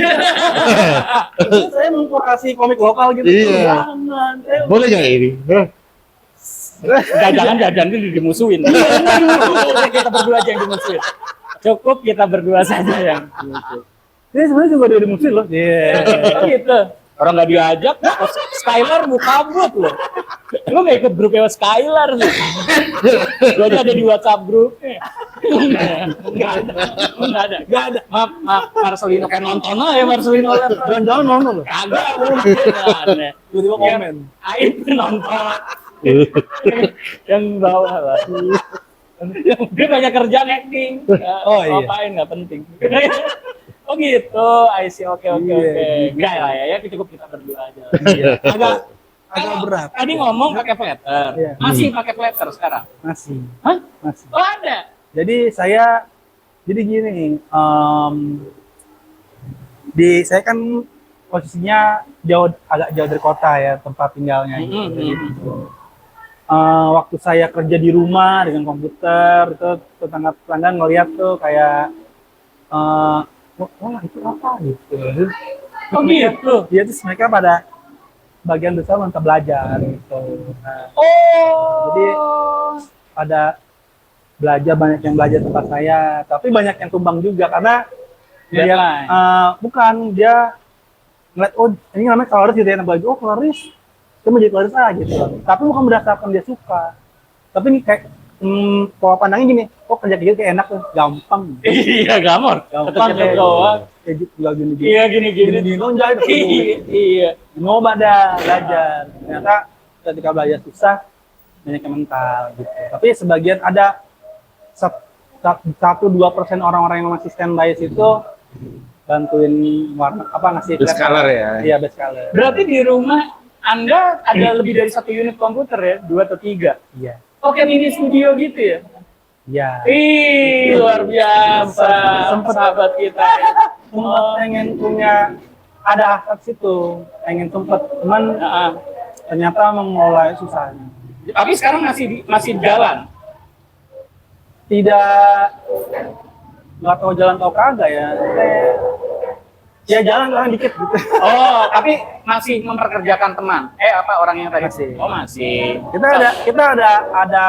Saya memprovokasi komik lokal gitu. Iya. Jangan. Boleh nggak ini? Jangan dimusuhin. Kita berdua aja yang dimusuhin. Cukup kita berdua saja yang dimusuhin. Ini sebenarnya juga dia dimusuhin loh. Iya. Oh gitu. Orang nggak diajak, Skylar mau kabut loh. Lu nggak ikut grupnya Skylar sih. Gue aja ada di WhatsApp grupnya. Nggak ada. Maaf, Marcelino kayak nonton aja Marcelino. Jangan nonton loh. Kagak mungkin. Tiba-tiba komen. Aib nonton. Yang bawah lah. Dia banyak kerjaan acting. Oh, iya. Ngapain nggak penting. Oh gitu, I see. Oke. Iya. Enggak lah ya, cukup kita berdua aja. Iya. Agak Kalau berat. Tadi ngomong pakai flatter. Iya. Masih pakai flatter sekarang? Masih. Hah? Masih. Oh ada. Jadi gini, saya kan posisinya agak jauh dari kota ya tempat tinggalnya. Gitu. Mm-hmm. Jadi, waktu saya kerja di rumah dengan komputer itu tetangga ngeliat tuh kayak, wah itu apa gitu. Oh gitu. Dia tuh mereka pada bagian besar mereka belajar gitu. Nah, Oh. Jadi pada banyak yang belajar tempat saya, tapi banyak yang tumbang juga karena dia bukan dia ngeliat ini namanya coloris gitu ya, baju coloris, dia mau jadi coloris gitu. Tapi bukan berdasarkan dia suka, tapi ini kayak pola pandangnya gini, kerja gitu kayak enak tuh, gampang. Iya, gampang Kayak doang. kayak gitu, tinggal gini. Iya, gini. Lonjai Iya. Nyoba dah belajar. Ternyata ketika belajar susah, banyak yang mental gitu. Tapi sebagian ada 1-2% orang-orang yang masih standby situ bantuin warna ngasih Best color ya? Iya, best color. Berarti di rumah Anda ada lebih dari 1 unit komputer ya? 2 atau 3? Iya. Oke, mini studio gitu ya? Iya. Ih, luar biasa. Sempet. Sahabat kita. Sempat pengen punya ada hasrat situ, pengen cuman ternyata memulai susah. Tapi sekarang masih jalan. Nggak tahu jalan tahu kagak ya. Ya jalan dikit gitu. Oh, tapi masih memperkerjakan teman. Orang yang tadi? Masih. Oh, masih. Kita ada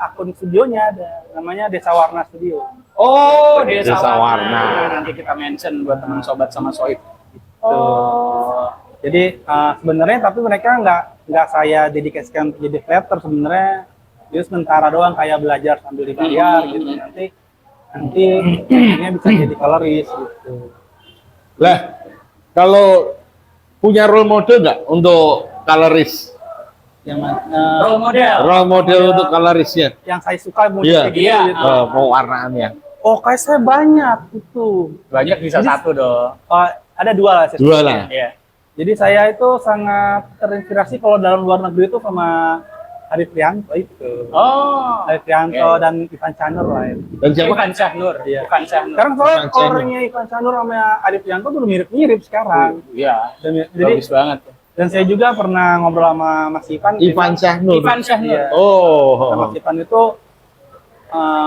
akun studionya, ada namanya Desa Warna Studio. Oh, Desa Desa Warna. Warna. Nanti kita mention buat teman sobat sama soib. Oh. Jadi sebenarnya tapi mereka nggak saya dedikasikan untuk jadi creator sebenarnya. Dia sementara doang kayak belajar sambil dibayar gitu. Nanti ini bisa jadi colorist gitu. Lah, kalau punya role model nggak untuk colorist? Yang mana? Role model. Role model untuk coloristnya? Yang saya suka mau Iya. kayak gitu. Iya. gitu. Pewarnaannya. Oh, kayak saya banyak itu. Banyak bisa satu dong. Oh, ada dua lah. saya Dua suka. lah. Iya. Jadi saya itu sangat terinspirasi kalau dalam luar negeri itu sama Arif Prianto itu. Oh. Arif Prianto Oke. dan Ivan Chanur lah itu. Dan siapa? Bukan Syahnur. Iya. Bukan Syahnur. Sekarang soalnya Ivan Chanur. colornya Ivan Chanur sama Arif Prianto tuh udah mirip-mirip sekarang. Iya. Jadi Bagus banget. dan saya juga pernah ngobrol sama Mas Ivan. Ivan Syahnur. Ivan Syahnur. Iya. Oh. Sama Mas Ivan itu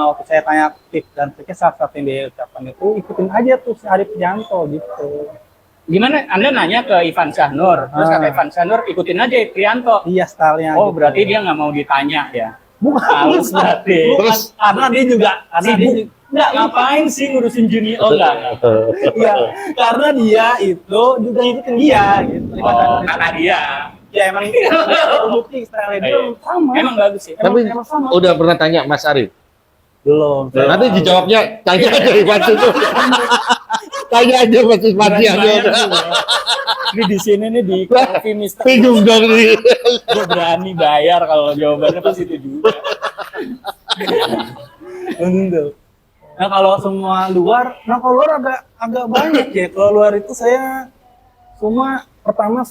waktu saya tanya tips dan triknya salah satu yang dia ucapkan itu ikutin aja tuh si Arif Prianto gitu. Gimana? Anda nanya ke Ivan Syahnur, terus kata Ivan Syahnur ikutin aja Prianto. Iya stylenya. Oh, gitu. berarti dia nggak mau ditanya ya? bukan Males berarti. Terus karena dia juga Nggak, ngapain sih ngurusin junior? Oh, enggak. iya karena dia itu juga ngikutin dia gitu. Oh, karena dia. Ya emang terbukti style dia Iya. sama. Emang bagus sih. tapi emang sama. udah pernah tanya Mas Arif? Belum. Nanti dijawabnya tanya aja Ivan itu. Tanya aja Mas Fadi aja. Ini di sini nih di Coffee Mister. Bingung dong nih. Gue berani bayar kalau jawabannya pasti itu juga. Betul. Nah kalau semua luar, kalau luar agak banyak ya. Kalau luar itu saya pertama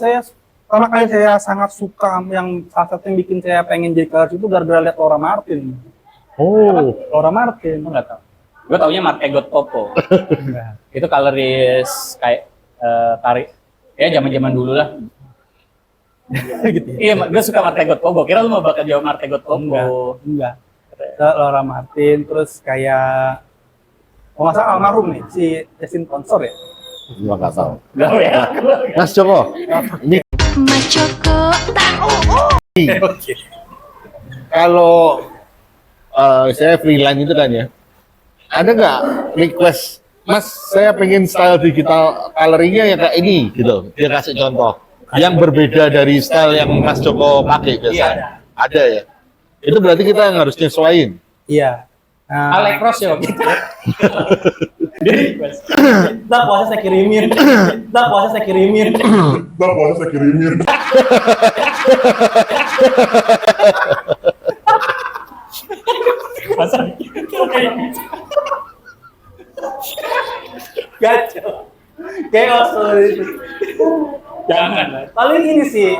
kali saya sangat suka yang salah satu yang bikin saya pengen jadi colorist itu gara-gara lihat Laura Martin. Oh. Laura Martin. Gue nggak tahu. Gue taunya Martegot Popo. Itu coloris kayak tarik. Ya zaman-zaman dulu lah. gitu ya. Iya, gue suka Martegot Popo. Kira lu mau bakal jawab Martegot Popo. Enggak. Laura Martin, terus kayak nggak salah almarhum nih si Justin Sponsor ya. Gua nggak tahu. Gak ya. Mas Joko, ini Macoko tahu. kalau saya freelance itu kan ya, ada nggak request, Mas saya pengen style digital coloringnya ya kayak ini gitu, dia kasih contoh yang berbeda dari style yang Mas Joko pakai biasanya. Ada ya. Itu berarti kita yang harus nyesuaiin. Iya. Alek Cross ya waktu itu. Ntar puasa saya kirimin. Ntar puasa saya kirimin. Masa Gacor. Chaos itu. jangan lah. Paling ini sih.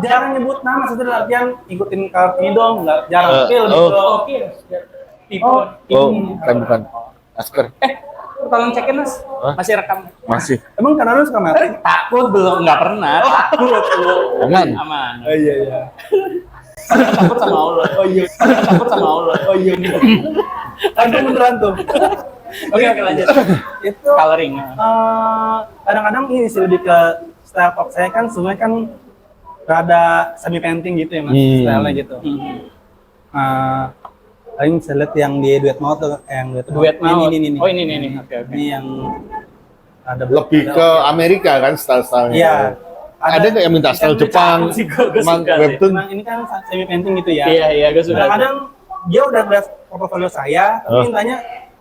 Jarang nyebut nama setelah artian ikutin kartu dong, nggak jarang feel gitu. Oke. Tipe. Oh, bukan. Asker. Tolong cekin Mas. Hah? Masih rekam. Masih. Emang karena lu suka mati? Takut belum, nggak pernah. Takut lu. Aman. Aman. Oh iya. Takut sama Allah. Oh iya. Takut sama Allah. Oh iya. Ada beneran tuh. Oke, lanjut. Itu Coloring. kadang-kadang ini sih lebih ke style pop saya kan sebenarnya kan rada semi painting gitu ya mas, stylenya gitu. Paling saya lihat yang di duet mau tuh, yang Duet mau. ini. Oh ini. Oke. Ini yang ada Lebih ke Amerika kan style-stylenya. Iya. Ada nggak yang minta style Jepang? Sih, gua Emang suka sih. webtoon? Memang ini kan semi painting gitu ya. Iya, gue suka. Kadang-kadang dia udah lihat portofolio saya, tapi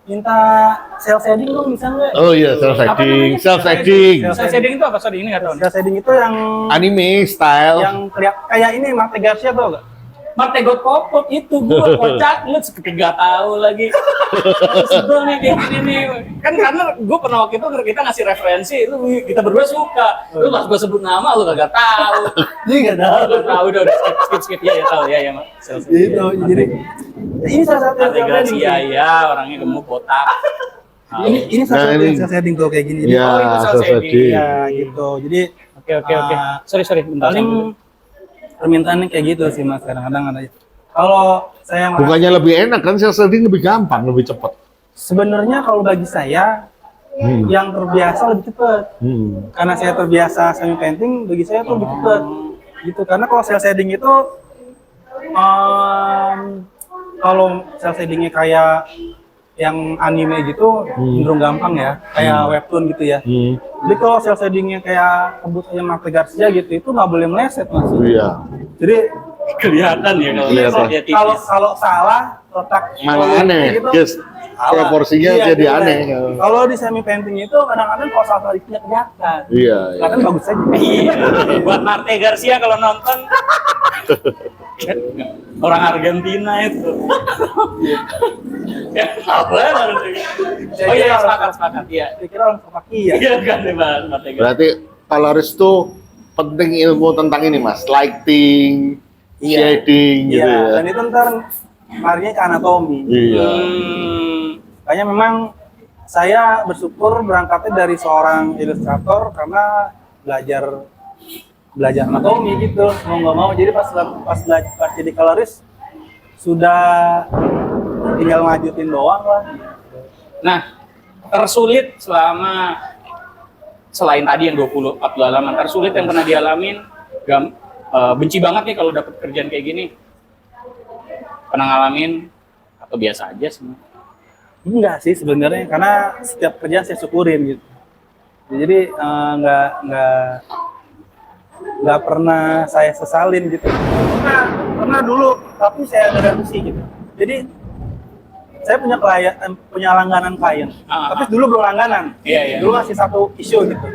minta cel shading dong misalnya. Oh iya, self shading, self shading, Self shading itu apa? Sorry, ini nggak tahu. Cel shading itu yang anime style. kayak ini Marte Garcia tuh gak? Martegot Popot itu gue kocak lu ketiga tahu lagi. Sebel nih kayak gini nih. Kan karena gue pernah waktu itu kita ngasih referensi, kita berdua suka. Lu pas gue sebut nama lu kagak tahu. Dia nggak tahu. Gak tahu udah skip ya tahu ya Mak. Gitu, jadi ini salah satu Martegot yang shading. ya orangnya gemuk botak. Ini salah satu Nah, yang cel shading tuh kayak gini. Iya, Oh, itu self self shading. shading. Iya gitu. Jadi Oke. Sorry bentar. paling permintaannya kayak gitu sih mas, kadang-kadang ada. Kalau saya Bukannya lebih enak kan self shading lebih gampang, lebih cepat. sebenarnya kalau bagi saya yang terbiasa lebih cepat. Karena saya terbiasa semi painting, bagi saya tuh lebih cepat. Gitu. Karena kalau cel shading itu kalau cel shadingnya kayak yang anime gitu cenderung gampang ya, kayak webtoon gitu ya. Jadi kalau cel shadingnya kayak kebutuhannya Marte Garcia gitu, itu nggak boleh meleset mas. Iya. Jadi Kelihatan ya kalau Iya, lesetnya tipis. kalau salah letak Malah aneh, gitu, yes. salah. Proporsinya Iya, jadi jelek. aneh. Kalau di semi painting itu kadang-kadang kalau salah dikit kelihatan. Iya. Kelihatan bagus aja. Iya. Buat Marte Garcia kalau nonton orang Argentina itu. Ya, apa harus gitu. Oh iya, sepakat. Iya. Saya kira orang Slovakia. Iya kan nih Mas Marte Garcia. Berarti coloris tuh penting ilmu tentang ini mas, lighting, shading gitu Iya, ya. dan itu ntar larinya ke anatomi. Iya. Kayaknya memang saya bersyukur berangkatnya dari seorang ilustrator karena belajar anatomi gitu, mau nggak mau. Jadi pas jadi coloris sudah tinggal ngajutin doang lah. Nah, tersulit selama selain tadi yang 20-40 halaman, tersulit yang pernah dialamin, benci banget nih kalau dapat kerjaan kayak gini. Pernah ngalamin atau biasa aja semua? Enggak sih sebenarnya, karena setiap kerjaan saya syukurin gitu. Jadi nggak pernah saya sesalin gitu. Pernah dulu, tapi saya ada reduksi gitu. Jadi saya punya langganan klien, tapi dulu belum langganan. Iya. Dulu masih satu isu gitu.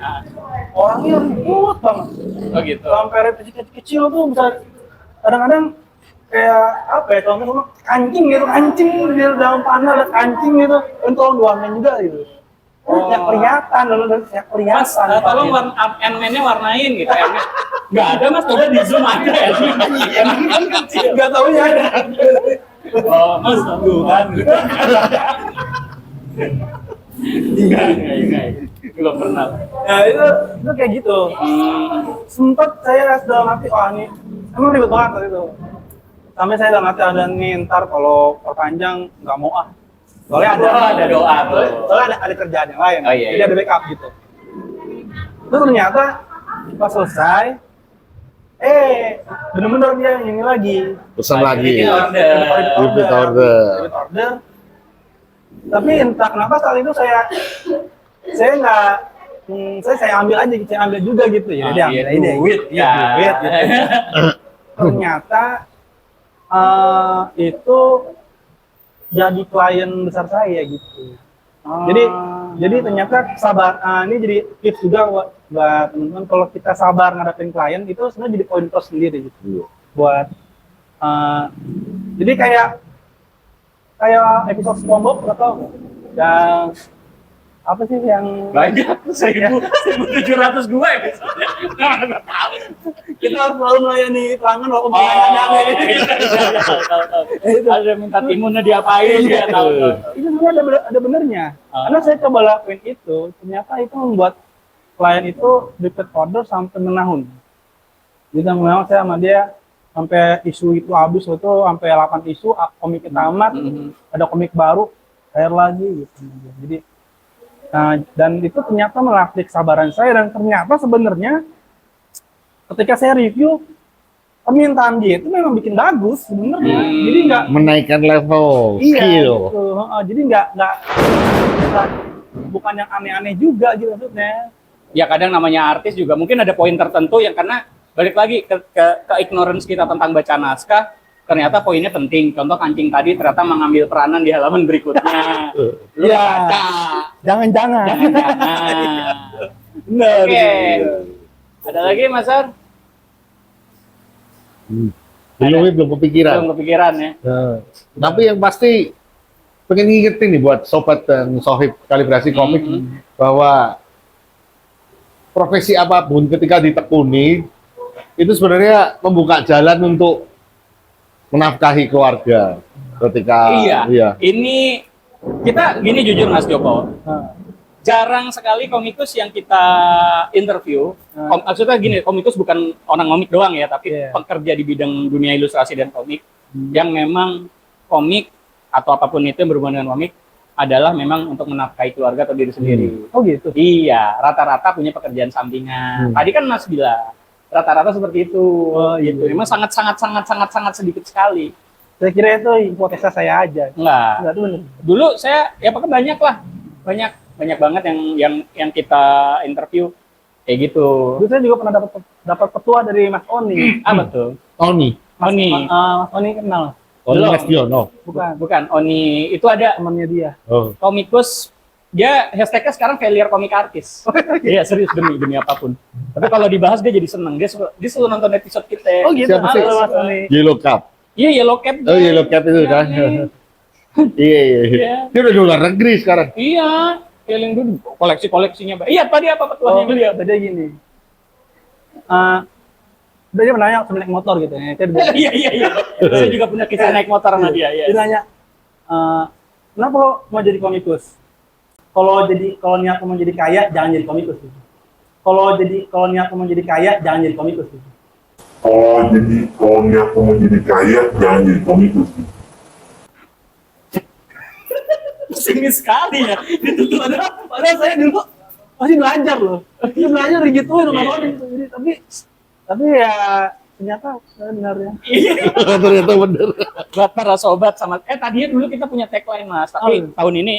Orangnya ribut banget. Oh gitu. Sampai repetisi kecil tuh bisa kadang-kadang kayak apa ya, kalau ngomong kancing di dalam panel ada kancing gitu, untuk warnain juga gitu. Ya kelihatan, ya kelihatan. Mas, tolong Ant-Man-nya warnain gitu. Nggak ada mas, udah di zoom aja ya. Nggak tahu ya ada. Oh, mas, tuh kan. Enggak. Belum pernah. Ya itu kayak gitu. Sempet saya dalam hati, wah ini emang ribet banget waktu itu. Sampai saya dalam hati ada nih, ntar kalau perpanjang nggak mau ah. Soalnya ada doa tuh. Soalnya ada kerjaan yang lain. Oh, iya, Jadi ada backup gitu. Terus ternyata pas selesai, bener-bener dia ini lagi. Pesan lagi. Repeat order. Repeat order. Tapi entah kenapa saat itu saya nggak, saya ambil aja, saya ambil juga gitu ya. Dia ambil aja, duit ya. duit gitu. Ternyata itu jadi klien besar saya gitu. Jadi ternyata sabar. Ini jadi tips juga buat teman-teman, kalau kita sabar ngadepin klien itu sebenarnya jadi poin plus sendiri gitu. Buat jadi kayak episode SpongeBob atau yang apa sih yang Banyak, 1.702 episode. Nggak tahu. kita harus selalu melayani pelanggan walaupun Oh, pelanggan iya. Ada minta timunnya diapain ya tahu. itu sebenarnya ada benernya. Karena saya coba lakuin itu, ternyata itu membuat klien itu repeat order sampai menahun. Jadi memang saya sama dia sampai isu itu habis, itu sampai 8 isu, komik tamat, ada komik baru, cair lagi gitu. Jadi dan itu ternyata melatih kesabaran saya, dan ternyata sebenarnya ketika saya review permintaan dia itu memang bikin bagus sebenarnya. Jadi nggak Menaikkan level iya skill. gitu. Jadi nggak bukan yang aneh-aneh juga gitu maksudnya. Ya kadang namanya artis juga mungkin ada poin tertentu yang karena balik lagi ke ignorance kita tentang baca naskah, ternyata poinnya penting. Contoh kancing tadi ternyata mengambil peranan di halaman berikutnya. Lu Iya. baca. Jangan-jangan. Benar. Oke. Ada lagi Mas Ar? Belum kepikiran. Belum kepikiran ya. Tapi yang pasti pengen ngingetin nih buat sobat dan sohib kalibrasi komik bahwa profesi apapun ketika ditekuni itu sebenarnya membuka jalan untuk menafkahi keluarga. Ketika Iya. Ini kita gini jujur Mas Joko. Jarang sekali komikus yang kita interview. Maksudnya gini, komikus bukan orang komik doang ya, tapi pekerja di bidang dunia ilustrasi dan komik yang memang komik atau apapun itu yang berhubungan dengan komik adalah memang untuk menafkahi keluarga atau diri sendiri. Oh gitu. Iya, rata-rata punya pekerjaan sampingan. Tadi kan Mas bilang rata-rata seperti itu. Oh, Gitu. Memang sangat sedikit sekali. Saya kira itu hipotesa saya aja. Enggak. Enggak itu benar. Dulu saya ya pakai banyak lah. Banyak banget yang kita interview kayak gitu. Dulu saya juga pernah dapat petua dari Mas Oni. Apa tuh? Tony. Oni. Mas Oni kenal? Tony Belum. Lestiono. Bukan. Oni itu ada Temannya dia. Oh. komikus, dia hashtagnya sekarang failure comic artist. Iya serius demi apapun. Tapi kalau dibahas dia jadi seneng. Dia selalu nonton episode kita. Oh gitu. Siapa sih? Halo Mas Oni. Yellow Cup. Iya Yellow Cap. Oh, Yellow Cap itu Iya, kan. nih. Iya. Iya. Dia udah di luar negeri sekarang. Iya. Keliling dulu koleksinya. Iya tadi apa petuanya beliau? Tadi gini. Dia menanya sama naik motor gitu ya. Iya. Saya juga punya kisah naik motor sama dia. Dia Iya. nanya, kenapa lo mau jadi komikus? Kalau niat lo mau jadi kaya, jangan jadi komikus. Kalau niat lo mau jadi kaya, jangan jadi komikus. Kalau niat mau jadi kaya, jangan jadi komikus. Pesimis sekali ya. Itu tuh ada. Padahal saya dulu masih belajar loh. Dia belajar digituin sama Iya. Tony gitu. Jadi tapi ya ternyata benarnya. Ternyata bener. Buat para sobat sama tadinya dulu kita punya tagline Mas, tapi tahun ini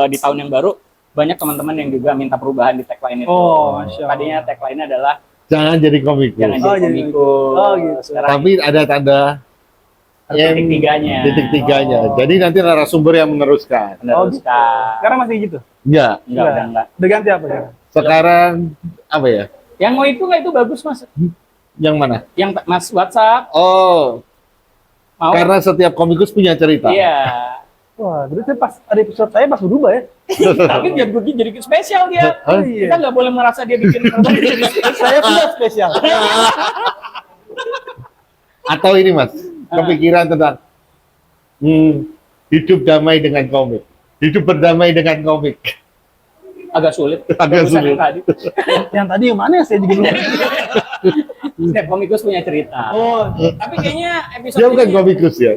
di tahun yang baru banyak teman-teman yang juga minta perubahan di tagline itu. Oh, Masya Allah. Tadinya tagline adalah Jangan jadi komikus. jangan Oh, jadi jadi komikus. oh, gitu. Sekarang Tapi ada tanda titik tiganya. titik tiganya. Oh. Jadi nanti narasumber yang meneruskan. Meneruskan. Sekarang masih gitu. Enggak. Enggak, udah enggak. Udah ganti apa ya? Sekarang apa ya? Yang mau itu nggak itu bagus Mas. Yang mana? Yang Mas WhatsApp Oh, mau. karena setiap komikus punya cerita. Iya. Wah, berarti pas ada episode saya pas berubah ya. Tapi jadi spesial dia. Hah? Kita nggak boleh merasa dia bikin Saya punya spesial. Atau ini Mas, kepikiran tentang hidup damai dengan komik. Hidup berdamai dengan komik. agak sulit. Agak Bagusan sulit. yang tadi. Yang tadi yang mana ya saya juga lupa. Setiap komikus punya cerita. Oh, Tapi kayaknya episode Dia bukan ini komikus ya.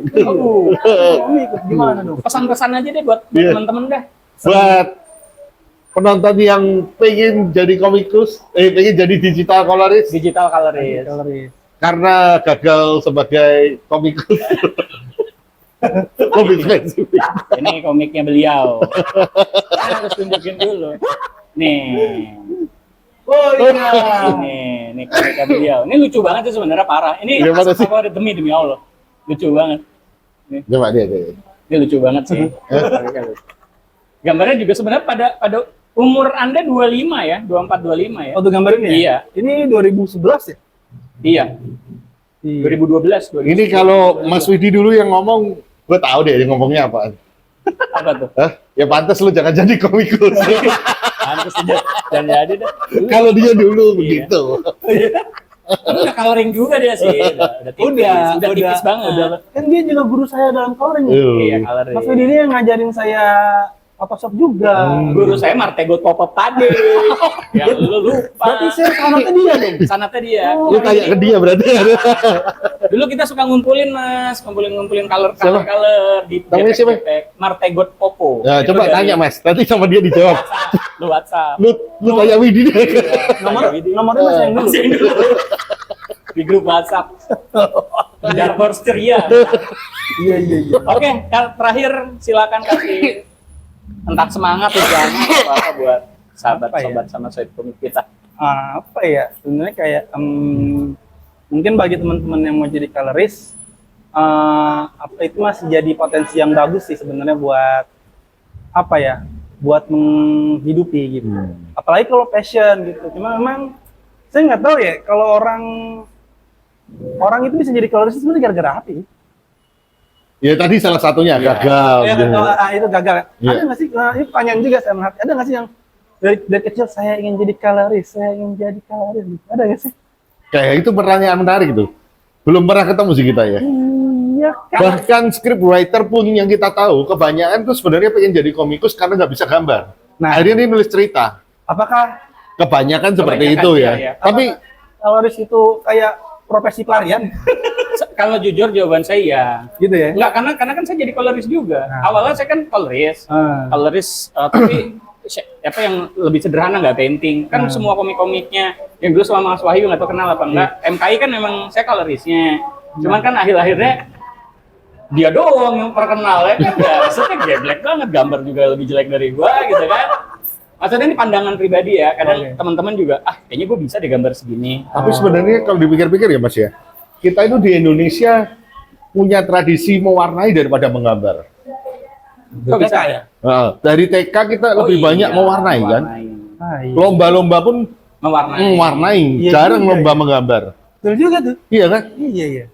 komik gimana dong? pesan-pesan aja deh buat Iya. teman-teman deh. Buat penonton yang pengen jadi komikus, pengen jadi digital coloris Digital colorist. Calories. karena gagal sebagai komikus. Komik spesifik. Ini komiknya beliau. Saya harus tunjukin dulu. Nih. Oh iya. Ini komiknya beliau. Ini lucu banget sih sebenarnya parah. Ini Gimana sih? favorit demi Allah. Lucu banget. Coba dia. Ini lucu banget sih. Gambarnya juga sebenarnya pada umur Anda 25 ya, 24 25 ya. Oh, tuh gambar ini ya? Iya. Ini 2011 ya? Iya. Iya. 2012. Ini kalau Mas Widi dulu yang ngomong, gue tahu deh dia ngomongnya apa. Apa tuh? Hah? Ya pantas lu jangan jadi komikus. Pantes aja. Dan jadi deh. Kalau dia dulu Iya. begitu. Udah coloring juga dia sih. Udah tipis banget. Kan dia juga guru saya dalam coloring. Iya, coloring. Mas Widi ini yang ngajarin saya Photoshop juga. Guru saya Martegot Pop-up tadi. Ya lu lupa. Berarti saya sanatnya dia dong. Sanatnya dia. Lu tanya ke dia berarti. Dulu kita suka ngumpulin Mas, ngumpulin color Siapa? di Namanya siapa? Martegot Popo. Ya, Itu coba dari tanya Mas, nanti sama dia dijawab. Lu WhatsApp. Lu tanya Widi deh. Nomornya masih yang dulu. Masih yang dulu. Di grup WhatsApp. Dark Horse ceria. Iya. Oke, terakhir silakan kasih entah semangat atau jangan apa buat sahabat-sahabat sama sobat komik kita. Apa ya? Sebenarnya kayak mungkin bagi teman-teman yang mau jadi coloris, apa itu masih jadi potensi yang bagus sih sebenarnya buat apa ya? Buat menghidupi gitu. Apalagi kalau passion gitu. Cuma memang saya nggak tahu ya kalau orang itu bisa jadi coloris sebenarnya gara-gara apa ya? Ya tadi salah satunya gagal. Ya, itu gagal. Iya. Ada nggak sih? Ini pertanyaan juga saya melihat. Ada nggak sih yang dari kecil saya ingin jadi coloris, saya ingin jadi coloris? Gitu. Ada nggak sih? Kayak itu pertanyaan menarik itu. Belum pernah ketemu sih kita ya. Iya kan. Bahkan script writer pun yang kita tahu kebanyakan tuh sebenarnya pengen jadi komikus karena nggak bisa gambar. Nah, Akhirnya dia nulis cerita. apakah Kebanyakan seperti Kebanyakan, itu iya, ya. iya. Tapi coloris itu kayak profesi pelarian? Kalau jujur jawaban saya iya. Gitu ya? Enggak, karena kan saya jadi coloris juga. Awalnya saya kan coloris. Tapi apa yang lebih sederhana nggak painting. Kan semua komik-komiknya yang dulu sama Mas Wahyu nggak tahu kenal apa enggak. MKI kan memang saya colorisnya. Cuman kan akhir-akhirnya dia doang yang terkenal ya kan. Ya, maksudnya geblek banget, gambar juga lebih jelek dari gua gitu kan. Maksudnya ini pandangan pribadi ya. Kadang teman-teman juga, kayaknya gua bisa deh gambar segini. Tapi sebenarnya kalau dipikir-pikir ya Mas ya, kita itu di Indonesia punya tradisi mewarnai daripada menggambar. Kok bisa ya? Dari TK kita lebih banyak mewarnai kan. Iya. Lomba-lomba pun Mewarnai. Iya jarang juga, lomba ya. menggambar. Betul juga tuh. Iya kan? Iya.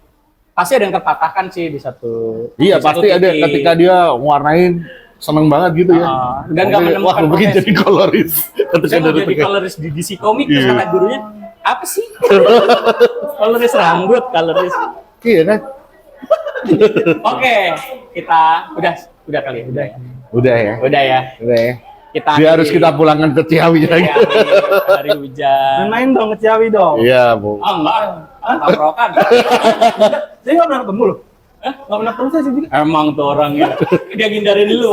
Pasti ada yang terpatahkan sih di satu. Iya di satu pasti ada titik. ketika dia mewarnain seneng banget gitu ya. Dan nggak Oke, menemukan wah, mungkin profesi. jadi coloris. Ketika Saya mau dari jadi TK. coloris di DC Comics, terus Iya. kata gurunya, apa sih? Coloris rambut, coloris. Iya kan? Oke, kita udah kali ya, udah. Udah ya. Udah ya. Udah ya. Kita Dia harus akhiri. kita pulangkan ke Ciawi lagi. Ya, hari hujan. Main dong ke Ciawi dong. Iya, Bu. Enggak, tabrakan. Saya nggak pernah ketemu loh. Nggak pernah ketemu saya juga. Emang tuh orangnya. Dia ngindarin lu.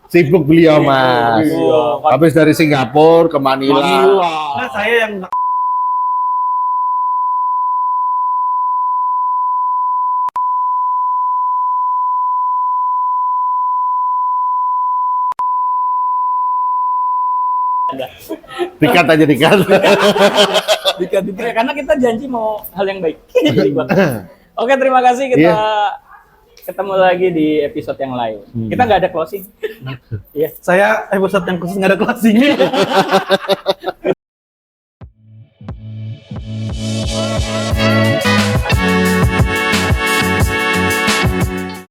Sibuk beliau, Mas. Iya. Habis dari Singapura ke Manila. Nah, saya yang nggak. Dikat aja dikat. Ya, karena kita janji mau hal yang baik. Jadi gua- Oke, terima kasih. Kita ketemu lagi di episode yang lain. Kita nggak ada closing. Iya. Saya episode yang khusus nggak ada closing.